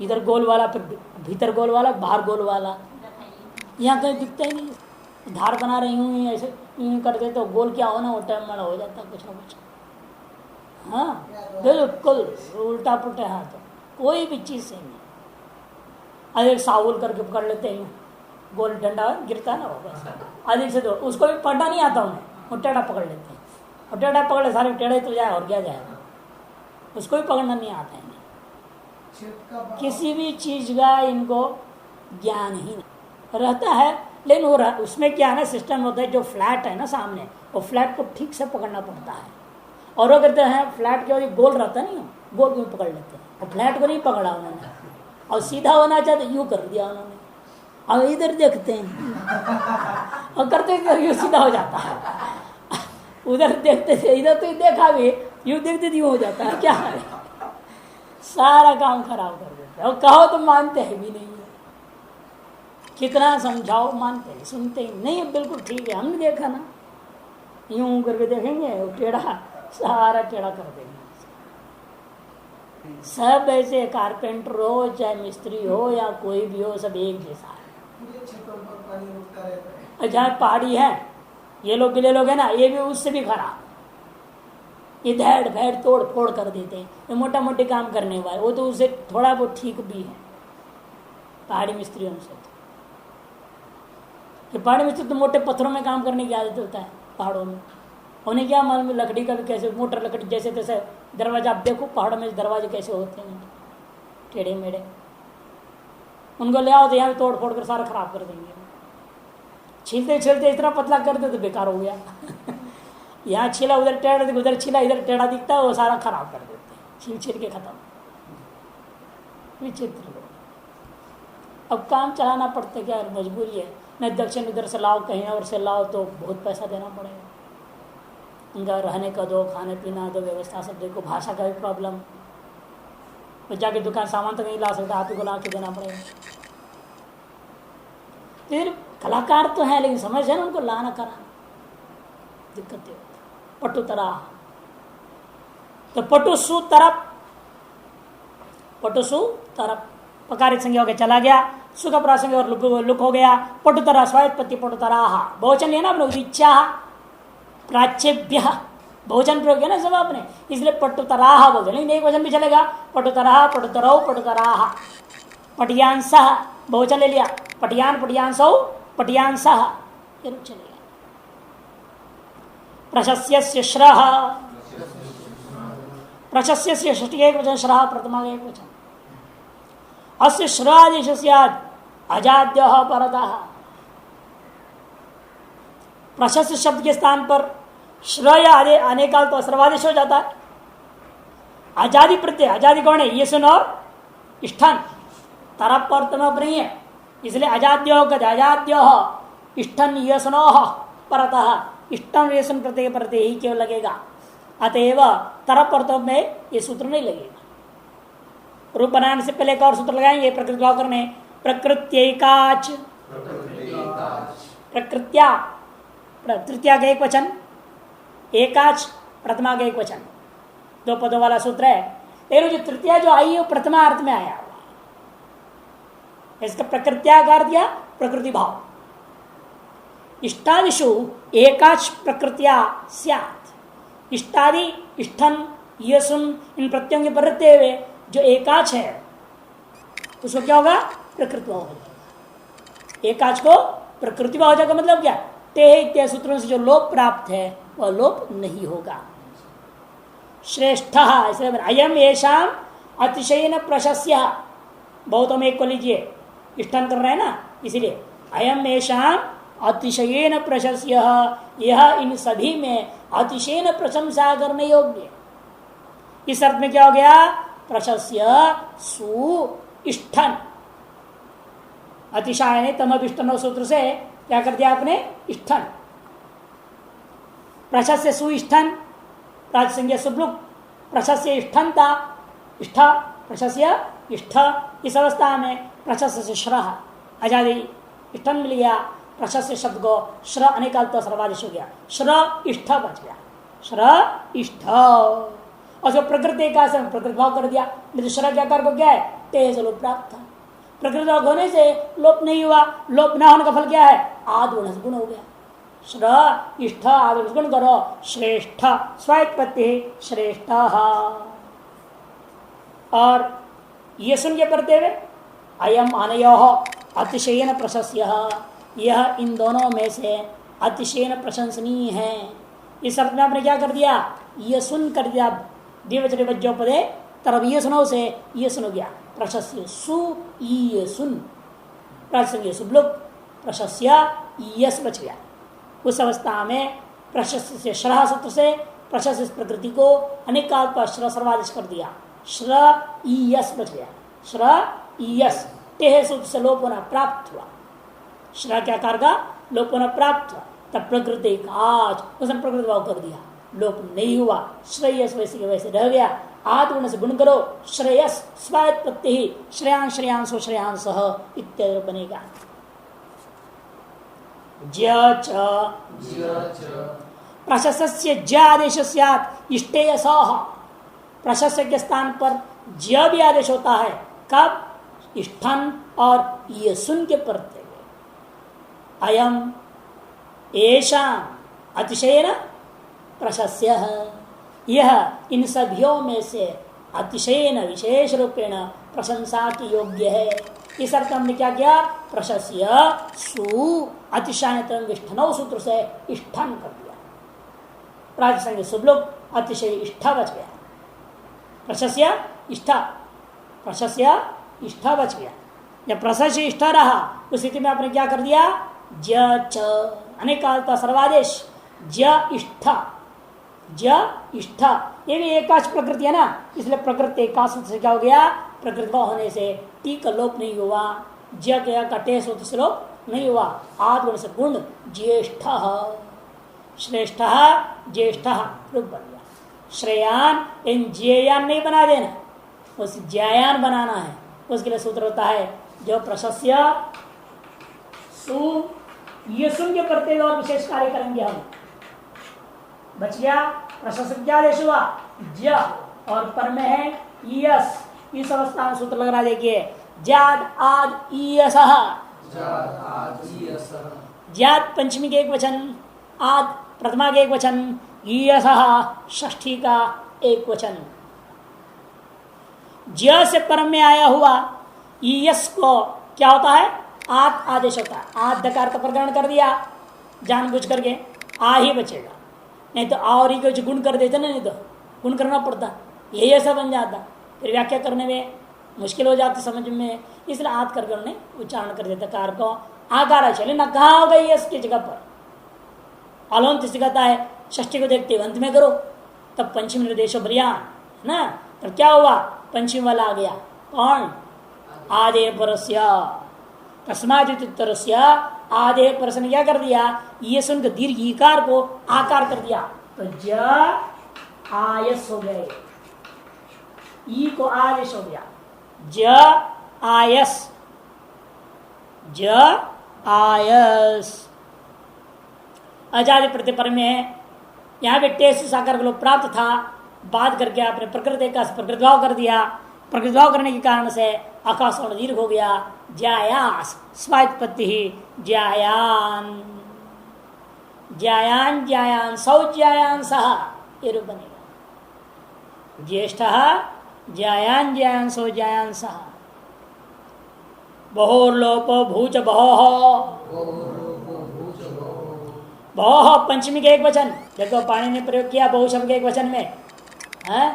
इधर गोल वाला, फिर भीतर गोल वाला, बाहर गोल वाला। यहाँ कहीं दिखता ही नहीं, धार बना रही हूँ ऐसे यूँ करते तो गोल क्या होना, वो टाइम वाला हो जाता कुछ ना कुछ। हाँ बिल्कुल उल्टा पुल्टा हाथ, तो कोई भी चीज़ सही नहीं। अधिक सावुल करके पकड़ लेते हैं, गोल डंडा गिरता है ना, वो बस अधिक से तो उसको भी पढ़ना नहीं आता उन्हें, वो टेढ़ा पकड़ लेते हैं, और टेढ़ा पकड़ ले सारे टेढ़े तो जाए और क्या जाएगा, उसको भी पकड़ना नहीं आता है। किसी भी चीज़ का इनको ज्ञान ही नहीं रहता है। लेकिन वो उसमें क्या है ना, सिस्टम होता है, जो फ्लैट है ना सामने, वो फ्लैट को ठीक से पकड़ना पड़ता है। और वो कहते हैं फ्लैट के वजह गोल रहता नहीं, गोल को पकड़ लेते हैं, और फ्लैट को नहीं पकड़ा उन्होंने, और सीधा होना चाहते यूँ कर दिया उन्होंने। अब इधर देखते हैं और करते यूँ सीधा हो जाता है, उधर देखते थे, इधर तो देखा भी, यूँ देखते थे यूँ हो जाता है, क्या है, सारा काम खराब कर देते हैं। और कहो तो मानते हैं भी नहीं है, कितना समझाओ मानते हैं, सुनते ही नहीं है। बिल्कुल ठीक है, हमने देखा ना, यूं करके देखेंगे टेढ़ा, सारा टेढ़ा कर देंगे। सब ऐसे कारपेंटर हो चाहे मिस्त्री हो या कोई भी हो, सब एक जैसा है। जहाँ पहाड़ी है, ये लोग गिले लोग है ना, ये भी उससे भी खराब, ये धैड़ भैड़ तोड़ फोड़ कर देते हैं। ये मोटा मोटी काम करने वाले, वो तो उसे थोड़ा बहुत ठीक भी है पहाड़ी मिस्त्रियों से। तो पहाड़ी मिस्त्री तो मोटे पत्थरों में काम करने की आदत होता है पहाड़ों में, उन्हें क्या मालूम लकड़ी का भी कैसे, मोटर लकड़ी जैसे तैसे दरवाजा। आप देखो पहाड़ों में दरवाजे कैसे होते हैं, टेढ़े मेढ़े, उनको ले आओ तो यहाँ तोड़ फोड़ कर सारा खराब कर देंगे। छीलते छीलते इतना पतला कर दे तो बेकार हो गया यहाँ छीला उधर टेढ़ा, उधर छीला इधर टेढ़ा दिखता है, वो सारा खराब कर देते हैं, छील छील के खत्म। विचित्र लोग। अब काम चलाना पड़ता है, क्या मजबूरी है, नहीं दक्षिण इधर से लाओ, कहीं और से लाओ तो बहुत पैसा देना पड़ेगा। उनका रहने का दो, खाने पीना दो, व्यवस्था सब देखो, भाषा का भी प्रॉब्लम, तो जाके दुकान सामान तो नहीं ला सकता, आप ही को ला के देना पड़ेगा। फिर कलाकार तो है, लेकिन समझ है ना उनको लाना कराना दिक्कत है। पटुतरा, तो पटुसु तरप, पटुसु तरप पकारित संज्ञा होकर चला गया, सुख प्रासंग और लुक हो गया। पटुतरा स्वायत्पत्ति पटुतरा, बहुवचन लिया ना अपने, इच्छा प्राच्यभ्य बहुवचन प्रयोग है ना सब आपने, इसलिए पटुतराह बोलते, लेकिन एक वचन भी चलेगा, पटुतराह पटुतरौ पटुतराह। पटियांश बहुवचन ले लिया, पटियान पटियांसौ पटियांश, ये रूप चलेगा। प्रशस्यस्य श्रः, प्रशस्यस्य षष्ठी एक वचन, श्रः प्रथमा एक वचन। अस्य श्रादेश अजाद्यः परतः, प्रशस्त शब्द के स्थान पर श्रय आने काल तो सर्वादेश हो जाता है। आजादी प्रत्यय, आजादी कौन है, ये सुनो इष्ठन, तरफ पर तनप नहीं है, इसलिए अजाद्यो कहते, अजाद्यो इष्ठन ये सुनो परतः, इष्टन ये सुन प्रत्यय प्रत्यय ही क्यों लगेगा, अतएव तरफ पर में ये सूत्र नहीं लगेगा। रूप बनाने से पहले एक और सूत्र लगाएंगे, प्रकृति भाव करने, प्रकृत्यैकाच, प्रकृत्या तृतीया का एक वचन, एकाच प्रथमा का एक वचन, दो पदों वाला सूत्र है। लेकिन जो तृतीया जो आई है वो प्रथमा अर्थ में आया, इसका प्रकृत्या का अर्थ या प्रकृति भाव। इष्टादिशु एकाच प्रकृत्या स्यात्, इष्टादि इष्ठन यसुन इन प्रत्ययों के बरतते हुए जो एकाच है उसको क्या होगा, प्रकृति भाव हो जाएगा। एकाच को प्रकृति भाव हो जाएगा, मतलब क्या, ते इत्यादि सूत्रों से जो लोप प्राप्त है वह लोप नहीं होगा। श्रेष्ठ अयम येषाम अतिशयन प्रशस्य, बहुतों में एक को लीजिए, इष्टन कर रहे हैं ना, इसीलिए अयम येषाम अतिशयन प्रशस्य, यह इन सभी में अतिशयन प्रशंसा करने योग्य। इस अर्थ में क्या हो गया? प्रशस्य सु इष्टन, अतिशय ने तमभिष्टन सूत्र से क्या कर दिया आपने? इष्टन। प्रशस्य सुइष्टन, प्रातिसंज्ञा सुब्लुक, प्रशस्य इष्टनता, इष्ट प्रशस्य इष्ट। इस अवस्था में प्रशस्य से श्रह आजादी इष्टन मिल गया। प्रशस्य शब्द को श्र अनेकाल सर्वादेश हो गया, श्र इष्ट बच गया, श्र इष्ट। और जो प्रकृति का प्रकृति भाव कर दिया, नहीं तो श्र क्या कर गया है? तेज लोप प्राप्त। प्रकृति भाव होने से लोप नहीं हुआ, लोप न होने का फल क्या है? आद गुण हो गया। श्र इष्ट आदि गुण करो, श्रेष्ठ स्वात्पत्ति श्रेष्ठ। और ये सुन के पढ़ते हुए अयम अनयो अतिशयन प्रशस्य, यह इन दोनों में से अतिशयन प्रशंसनीय है। इस अर्थ में आपने क्या कर दिया? ये सुन कर दिया, दिवचरे वज्जो पदे तरफ ये सुनो से ये सुन गया। प्रशस्य सु ये सुन, प्रशस्य सुब्लुक, प्रशस्य यस बच गया। उस अवस्था में प्रशस्य से श्रह सूत्र से प्रशस्य प्रकृति को अनेक काल पर श्र सर्वादेश कर दिया, श्र यस बच गया। श्र यस तेह सूत्र से लोप होना प्राप्त हुआ। श्र क्या कार्य? लोप होना प्राप्त हुआ। तब प्रकृति का आज उसने प्रकृति भाव कर दिया, लोप नहीं हुआ। श्रेयस वैसे के वैसे रह गया। आद गुण से गुण करो, श्रेयस स्वात्पत्ति ही श्रेयांश श्रेयांशो श्रेयांश इत्यादि बनेगा। प्रशस्य ज आदेश इष्टेयस, प्रशस्य के स्थान पर ज भी आदेश होता है। कब? इष्ठन और ये सुन के प्रत्यय। अयम एषा अतिशयन प्रशस्य, यह इन सभियों में से अतिशयन विशेष रूपेण प्रशंसा की योग्य है। इस अर्थ हमने क्या किया? प्रशस्य सु अतिशयन विष्ठनौ सूत्र से इष्ठन कर दिया। प्रातिसंज्ञा सुब्लुक अतिशय इष्ठा बच गया। प्रशस्य इष्ठा, प्रशस्य इष्ठा बच गया। जब प्रशस्य इष्ठा रहा उस स्थिति में आपने क्या कर दिया? ज च अनेकालता सर्वादेश, ज इष्ठा, ज इष्ठा। ये भी एकाच प्रकृति है ना, इसलिए प्रकृति एकाश से क्या हो गया? प्रकृति होने से टी का लोप नहीं हुआ, ज के कटे सूत्र से लोप नहीं हुआ। आद गुण से गुण ज्येष्ठ, श्रेष्ठ ज्येष्ठ रूप बन गया। श्रेयान इन ज्यायान नहीं बना देना, उस ज्यायान बनाना है। उसके लिए सूत्र होता है जो प्रशस्य सु ये सुन के पढ़ते हुए और विशेष कार्य करेंगे हम। बच गया प्रशस्य क्या आदेश हुआ? ज और पर में है यस। इस अवस्था में सूत्र लग रहा है, देखिए जाद आद ईयस, जाद पंचमी के एक वचन, आद प्रथमा के एक वचन, ईयस षष्ठी का एक वचन। ज से परम में आया हुआ ईयस को क्या होता है? आत आदेश होता है। आद दकार का प्रकरण कर दिया जानबूझ करके, आ ही बचेगा, नहीं तो और ही कुछ गुण कर देते ना, नहीं तो गुण करना पड़ता, यही ऐसा बन जाता, फिर व्याख्या करने में मुश्किल हो जाती समझ में। इसलिए आद करके उन्होंने उच्चारण कर देता कार को आकार चले ना। कहा होगा ये इसकी जगह पर अलोंत सिखाता है, षष्ठी को देखते अंत में करो, तब पंचमी निर्देश बलियान ना। तब क्या हुआ? पंचमी वाला आ गया, कौन? आदे परस्य, तस्माद्युत्तरस्य आदे परस ने क्या कर दिया? ये सुनकर दीर्घ ईकार को आकार कर दिया, तो ज आयस हो गए, ई को आदेश हो गया, ज आयस, ज आयस। अजादि प्रतिपर में यहाँ पे टेस्ट साकार को प्राप्त था, बात करके आपने प्रकृति का प्रकृति भाव कर दिया। प्रकृति भाव करने के कारण से आकाश और दीर्घ हो गया, ज्यायास स्वात्पत्ति ही ज्यायान, ज्यायान ज्यायान सौ ज्यायान सह ये रूप बनेगा। ज्येष्ठ ज्यायान ज्यायान सौ ज्यायान सह। बहुर्लोप भूच बहो, बहु पंचमी के एक वचन, देखो पाणी ने प्रयोग किया बहु शब्द के एक वचन में है।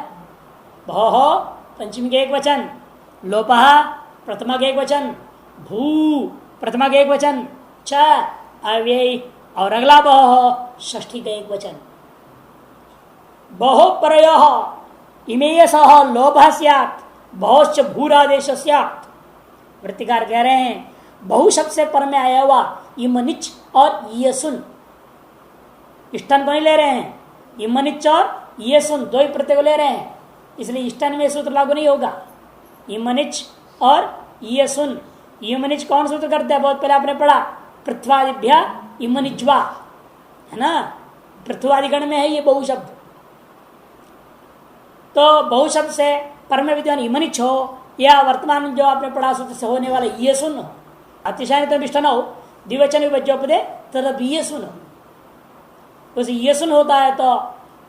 बहु पंचमी के एक वचन, लोपः प्रथमा के एक वचन, भू प्रथमा के एक वचन, च अव्यय और अगला बहु षष्ठी का एक वचन। बहु परयोः इमेयसः लोभः स्यात् बहुश्च भूरादेश स्यात्। वृत्तिकार कह रहे हैं बहु शब्द से पर में आया हुआ इमनिच और येसुन, इष्टन को नहीं ले रहे हैं, इमनिच और येसुन दो ही प्रत्यय को ले रहे हैं, इसलिए इष्टन में सूत्र लागू नहीं होगा। इमनिच और येसुन, इमनिच कौन सूत्र करते हैं? बहुत पहले आपने पढ़ा, पृथ्वादिभ्य इमनिज्वा, है ना, पृथ्वादिगण में है ये बहु शब्द। तो बहु शब्द से पर में विद्यमान इमनिच हो या वर्तमान जो आपने पढ़ा सूत्र से होने वाला ये सुन हो, अतिशय तो इष्ट न हो, द्विवचन विभज्योपदे तद ये सुन हो, तो ये सुन होता है तो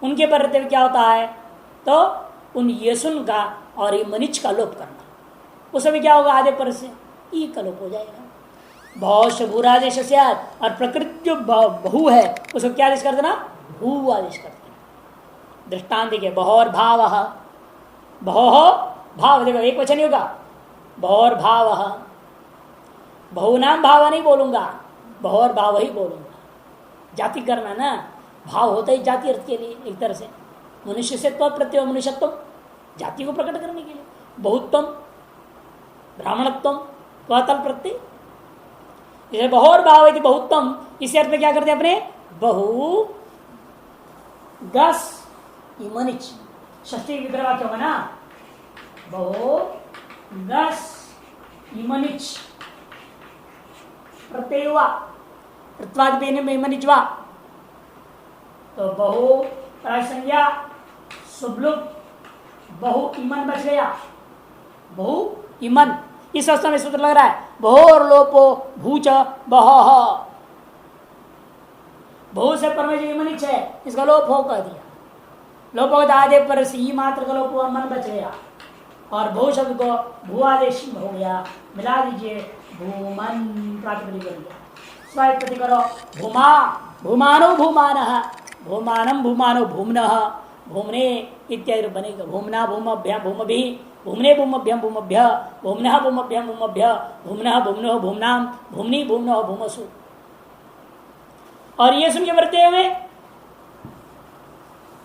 उनके प्रत्यय क्या होता है? तो उन ये सुन का और इमनिच का लोप करना, उसमें भी क्या होगा? आधे पर से ई का लोप हो जाएगा। बहुत बुरादेश से, और प्रकृति जो बहु है उसको क्या आदेश कर देना? भू आदेश कर देना। दृष्टांत देखिए, बहोर भाव, बहो भाव, देखो एक वचन ही होगा, बहोर भाव, बहु नाम भाव नहीं बोलूंगा, बहोर भाव ही बोलूंगा। जाति करना ना, भाव होता ही जाति अर्थ के लिए, एक तरह से मनुष्य से तो प्रत्यय मनुष्यत्व जाति को प्रकट करने के लिए, बहुत्तम ब्राह्मणत्व तल प्रत्यय, जैसे बहोर भाव यदि बहुत्तम, इसी अर्थ में क्या करते हैं अपने? बहु गस इमनिच, षष्ठी विग्रह वाक्य होगा ना, बहु गस इमनिच प्रत्यय हुआ, प्रत्वाद में इमनिचवा, तो बहु संज्ञा सुबलुक बहु इमन बच गया, बहु इमन। इस अवस्था में सूत्र लग रहा है बहुर लोपो भूच बह, बहु से पर में जो इमनिच है इसका लोप हो कर दिया, लोप हो आधे पर से ही मात्र का लोप हुआ, मन बच गया, और बहु शब्द को भू आदेश हो गया, मिला दीजिए भूमन प्रातिपदिक बन गया। स्वायत्ति करो, भूमा भूमानो भूमान, भूमानम भूमानो भूमन भूमने इत्यादि बनेगा। भूमना भूमभ्य भूमभि, भूमने भूमभ्यम भूमभ्य, भूमनः भूमभ्यम भूमभ्य, भूमनः भूमनो भूमनाम, भूमनी भूमनो भूमसु। और ये सुन के बढ़ते हुए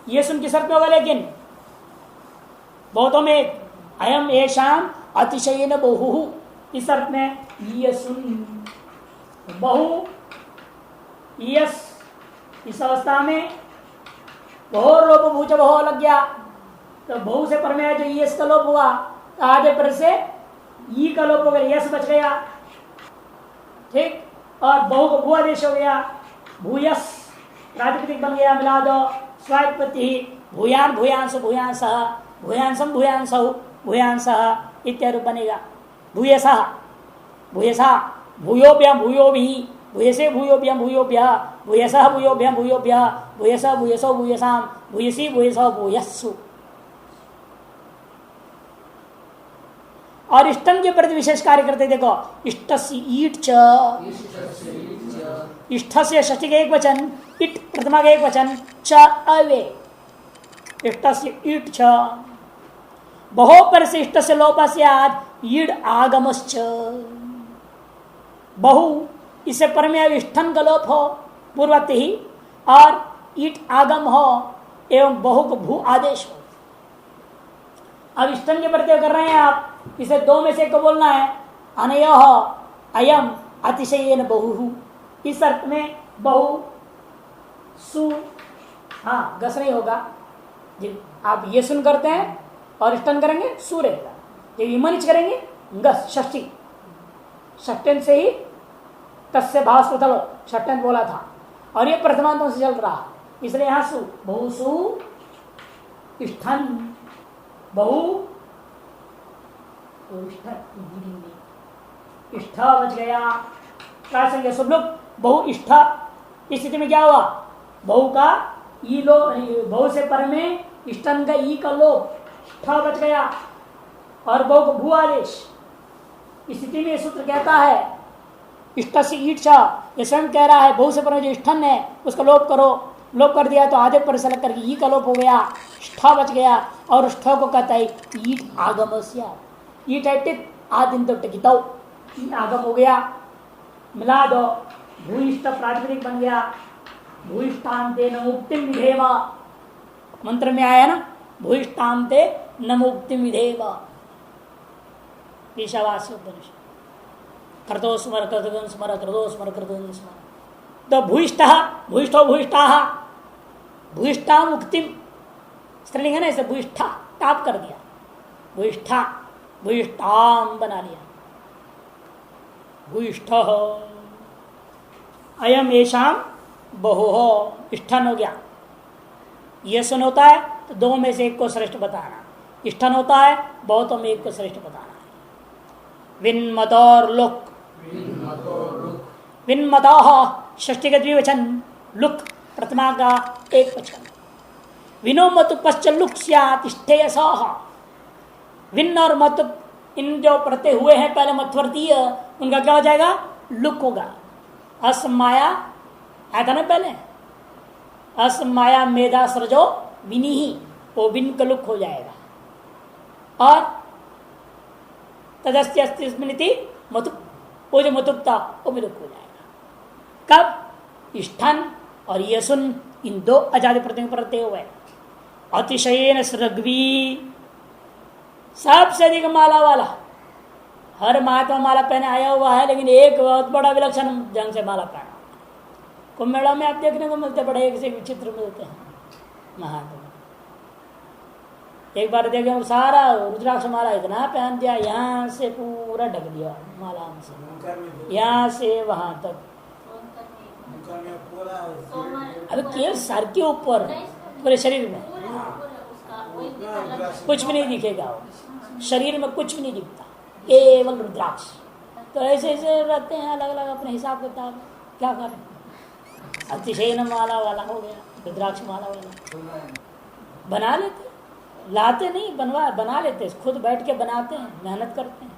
ये सुन की शर्त में होगा, लेकिन बहुतों में अयम एशाम अतिशयन बहु, इस अर्थ में ये सुन बहु यस, इस अवस्था में बहु लोप भूच बहु लग गया, तो बहु से पर में जो यस का लोप हुआ, आधे पर से ई का लोप हो गया, यस बच गया, ठीक, और बहु को भू आदेश हो गया, भूयस प्रातिपदिक बन गया, मिला दो स्वात्पत्ति, भूयान भूयांस भूयांस भूयांसम भूयांस भूयांस इत्यादि बनेगा। भूयसा भूयसा भूयोभ्यम भूयोभि, भूयसे भूयोभ्यम भूयोभ्य, भूयसः भूयोभ्यम भूयोभ्य, भूयसः भूयसो भूयसाम, भूयसी भूयसो भूयस्सु। और इष्टम के प्रति विशेष कार्य करते, देखो इष्टस्य ईट च, इष्ट से षष्ठी का एक वचन, इट प्रथमा का एक वचन, च अवे, इष्टस्य ईट छ, बहु पर से इष्ट से लोप से ईड आगमश्च, बहु इससे पर में इष्टन का लोप हो पूर्वत ही, और ईट आगम हो एवं बहु को भू आदेश हो। अब इष्टन के प्रत्यय कर रहे हैं आप, इसे दो में से एक को बोलना है, अनय अयम अतिशयन बहु, इस अर्थ में बहु सु, हाँ गस नहीं होगा, आप ये सुन करते हैं और इष्टन करेंगे सु रहेगा, जब इमनिच करेंगे गस, षष्ठी षष्टन से ही तस्य भाव सुथलो षष्टन बोला था, और ये प्रथमांतों से चल रहा, इसलिए यहां सु बहु सु इष्टन बहु इष्ट बच गया, क्या संज्ञा सब लोग बहु इष्ट, इस स्थिति में क्या हुआ? बहु का ई लो, बहु से पर में इष्टन का ई का लोप, इष्ट बच गया, और बहु को भू आदेश। इस स्थिति में सूत्र कहता है इष्ट से ईट छा, ये स्वयं कह रहा है बहु से पर में जो इष्टन है उसका लोप करो, लोप कर दिया तो आधे पर से लग करके ई का लोप हो गया, ष्ठ बच गया, और ष्ठ को कहता है ईट आगमस्य, ईट है टिक आदिन तो टिकितो, ईट आगम हो गया, मिला दो, भूइष्ठ प्रातिपदिक बन गया, भूइष्ठान्ते नमुक्तिम विधेवा, मंत्र में आया ना, भूइष्ठान्ते नमुक्तिम विधेवा, ईशावास्य उपनिषद, कर्तो स्मर कर्तव्य स्मर कर्तो स्मर कर्तव्य स्मर, तो भूइष्ठा भूइष्ठो भूइष्ठा भूइष्ठा मुक्तिम स्त्रीलिंग है ना, इसे भूइष्ठा टाप कर दिया, भूइष्ठा भूइष्ठाम बना लिया, भूइष्ठ अयम येषाम बहु हो, इष्ठन हो गया। ये सुन होता है तो दो में से एक को श्रेष्ठ बताना, इष्ठन होता है बहुतों में एक को श्रेष्ठ बताना है। विन्मतोर लुक, विन्मतो षष्ठी का द्विवचन, लुक प्रथमा का एक वचन, विनो मत पश्च लुक स्यातिष्ठेयस, विन और मत इन जो प्रत्यय हुए हैं पहले मध्वर्तीय, उनका क्या हो जाएगा, लुक होगा। असमाया आया था ना पहले, असमाया मेधा सृजो विनी ही, वो विन का लुक हो जाएगा। और तदस्य अस्तिस्मृति मतु, वो जो मतुकता वो भी लुक हो जाएगा। कब, इष्ठन और यसुन, इन दो अजादि प्रत्ययों पर रहते हुए। अतिशयन सृग्वी, सबसे अधिक माला वाला, हर महात्मा माला पहने आया हुआ है, लेकिन एक बहुत बड़ा विलक्षण ढंग से माला पहना। कुंभ मेला में आप देखने को मिलते, बड़े एक से विचित्र मिलते हैं महात्मा। एक बार देखे वो सारा रुद्राक्ष माला इतना पहन दिया, यहाँ से पूरा ढक दिया माला से, यहाँ से वहां तक, अभी केवल सर के ऊपर, पूरे शरीर में कुछ भी नहीं दिखेगा, वो शरीर में कुछ भी नहीं दिखता, केवल रुद्राक्ष। तो ऐसे ऐसे रहते हैं अलग अलग अपने हिसाब किताब, क्या करें। अतिशय माला वाला हो गया, रुद्राक्ष माला वाला बना लेते, लाते नहीं, बना लेते, खुद बैठ के बनाते हैं, मेहनत करते हैं।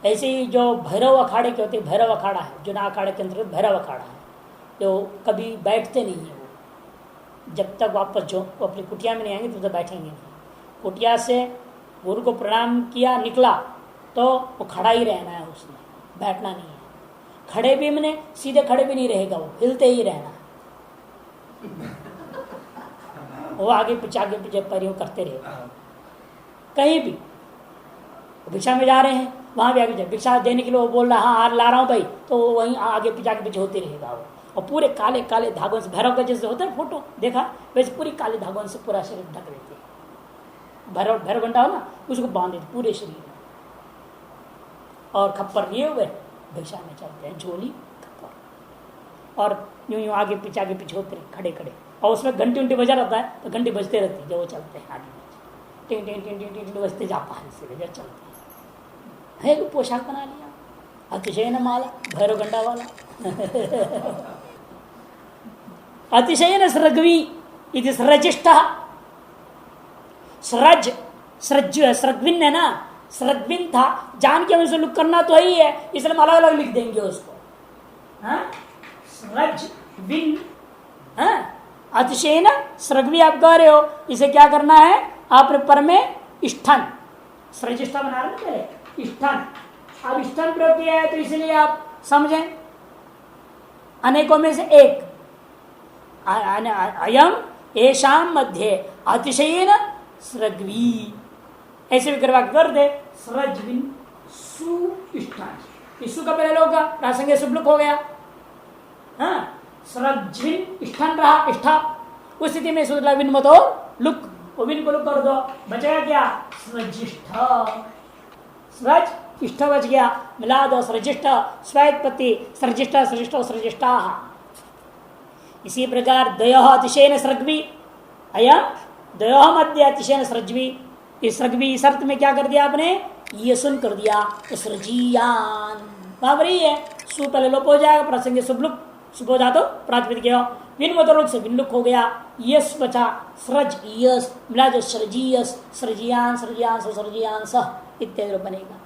ऐसे ही जो भैरव अखाड़े के होते हैं, भैरव अखाड़ा है जो ना अखाड़े के अंतर्गत भैरव अखाड़ा है, जो कभी बैठते नहीं है, वो जब तक वापस जो वो अपनी कुटिया में नहीं आएंगे तब तक बैठेंगे नहीं। कुटिया से गुरु को प्रणाम किया, निकला तो वो खड़ा ही रहना है, उसने बैठना नहीं है। खड़े भी मैंने सीधे खड़े भी नहीं रहेगा, वो हिलते ही रहना, वो आगे पीछे परियों करते रहेगा। कहीं भी भिक्षा में जा रहे हैं, वहां भी आगे भिक्षा देने के लिए वो बोल रहा, हाँ ला रहा हूँ भाई, तो वहीं आगे पीछे होते रहेगा वो। और पूरे काले काले धागों से, भैरव का जैसे होता है फोटो देखा, वैसे पूरी काले धागों से पूरा शरीर ढक देते हैं। भैरव घंटा हो ना, उसको बांध देते पूरे शरीर में, और खप्पर लिए हुए भिक्षा में चलते हैं, झोली खप्पर, और यूं यूं आगे पीछे होते रहे खड़े खड़े। और उसमें घंटी उंटी बजा रहता है, तो घंटी बजते रहती है जब वो चलते हैं आगे पीछे, टिंग टिंग टिंग टिंग टिंग बजते जापा से जब चलते हैं। है पोशाक बना लिया, अतिशय न माला, भैरव घंटा वाला। अतिशय न सृग्वी इति सृजिष्ठा, सृज सृग्विन है ना, सृग्विन था, जान के हमें लुक करना तो ही है, इसलिए हम अलग अलग लिख देंगे उसको। सृजविन, अतिशय न सृग्वी आप कह रहे हो, इसे क्या करना है आपने पर में इष्ठन, सृजिष्ठा बना रहे पहले, इष्ठन। अब इष्ठन प्रयोग किया है तो इसलिए आप समझें अनेकों में से एक, अयम एशाम मध्य अतिशयेन सृग्वी, ऐसे भी करवा कर दे, सृजविन सु इष्ठन, इसु का पहले लोग प्रासंगिक शुभलुक हो गया, हाँ सृजविन इष्ठन रहा, इष्ठा, उस स्थिति में सूत्र विन मतो लुक, वो विन को लुक कर दो, बचेगा क्या, सृजिष्ठ, सृज इष्ट बच गया, मिला दो सृजिष्ठ, स्वैत्पत्ति सृजिष्ठ सृजिष्ठ सृजिष्ठा। इसी प्रकार द्वयोः अतिशयेन सृग्वी, अयम द्वयोः मध्य अतिशयेन सृज्वी, इस सृग्वी इस अर्थ में क्या कर दिया आपने, ये सुन कर दिया, तो सृजियान वहां रही है, सु पहले लोप हो जाएगा, प्रसंग सुबलुक, सुबह जा तो प्रातिपदिक विनमतोलुक से विनलुक हो गया, यस बचा सृज यस, मिला जो सृजियस, सृजियान सृजियान सृजियान सह इत्यादि बनेगा।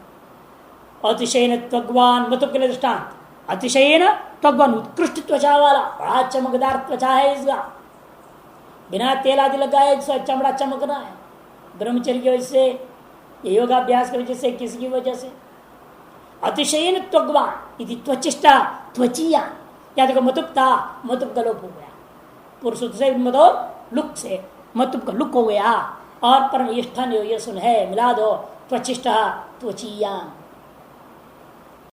अतिशयन त्वग्वान मतुक के लिए दृष्टांत, अतिशयन त्वग्वान, उत्कृष्ट त्वचा वाला, बड़ा चमकदार त्वचा है इसका, बिना तेल आदि लगाए चमड़ा चमकना है। ब्रह्मचर्य की वजह से, योगाभ्यास की वजह से, किसी की वजह से। अतिशयन त्वग्वान इति त्वचिष्टा त्वचिया, या देखो मतुप्ता, मतुप का लोप हो गया, पुरुष से मतलब लुक से मतुप का लुक हो गया, और परम इष्ठन यो ये सुन है मिला दो त्वचिष्टा त्वचिया,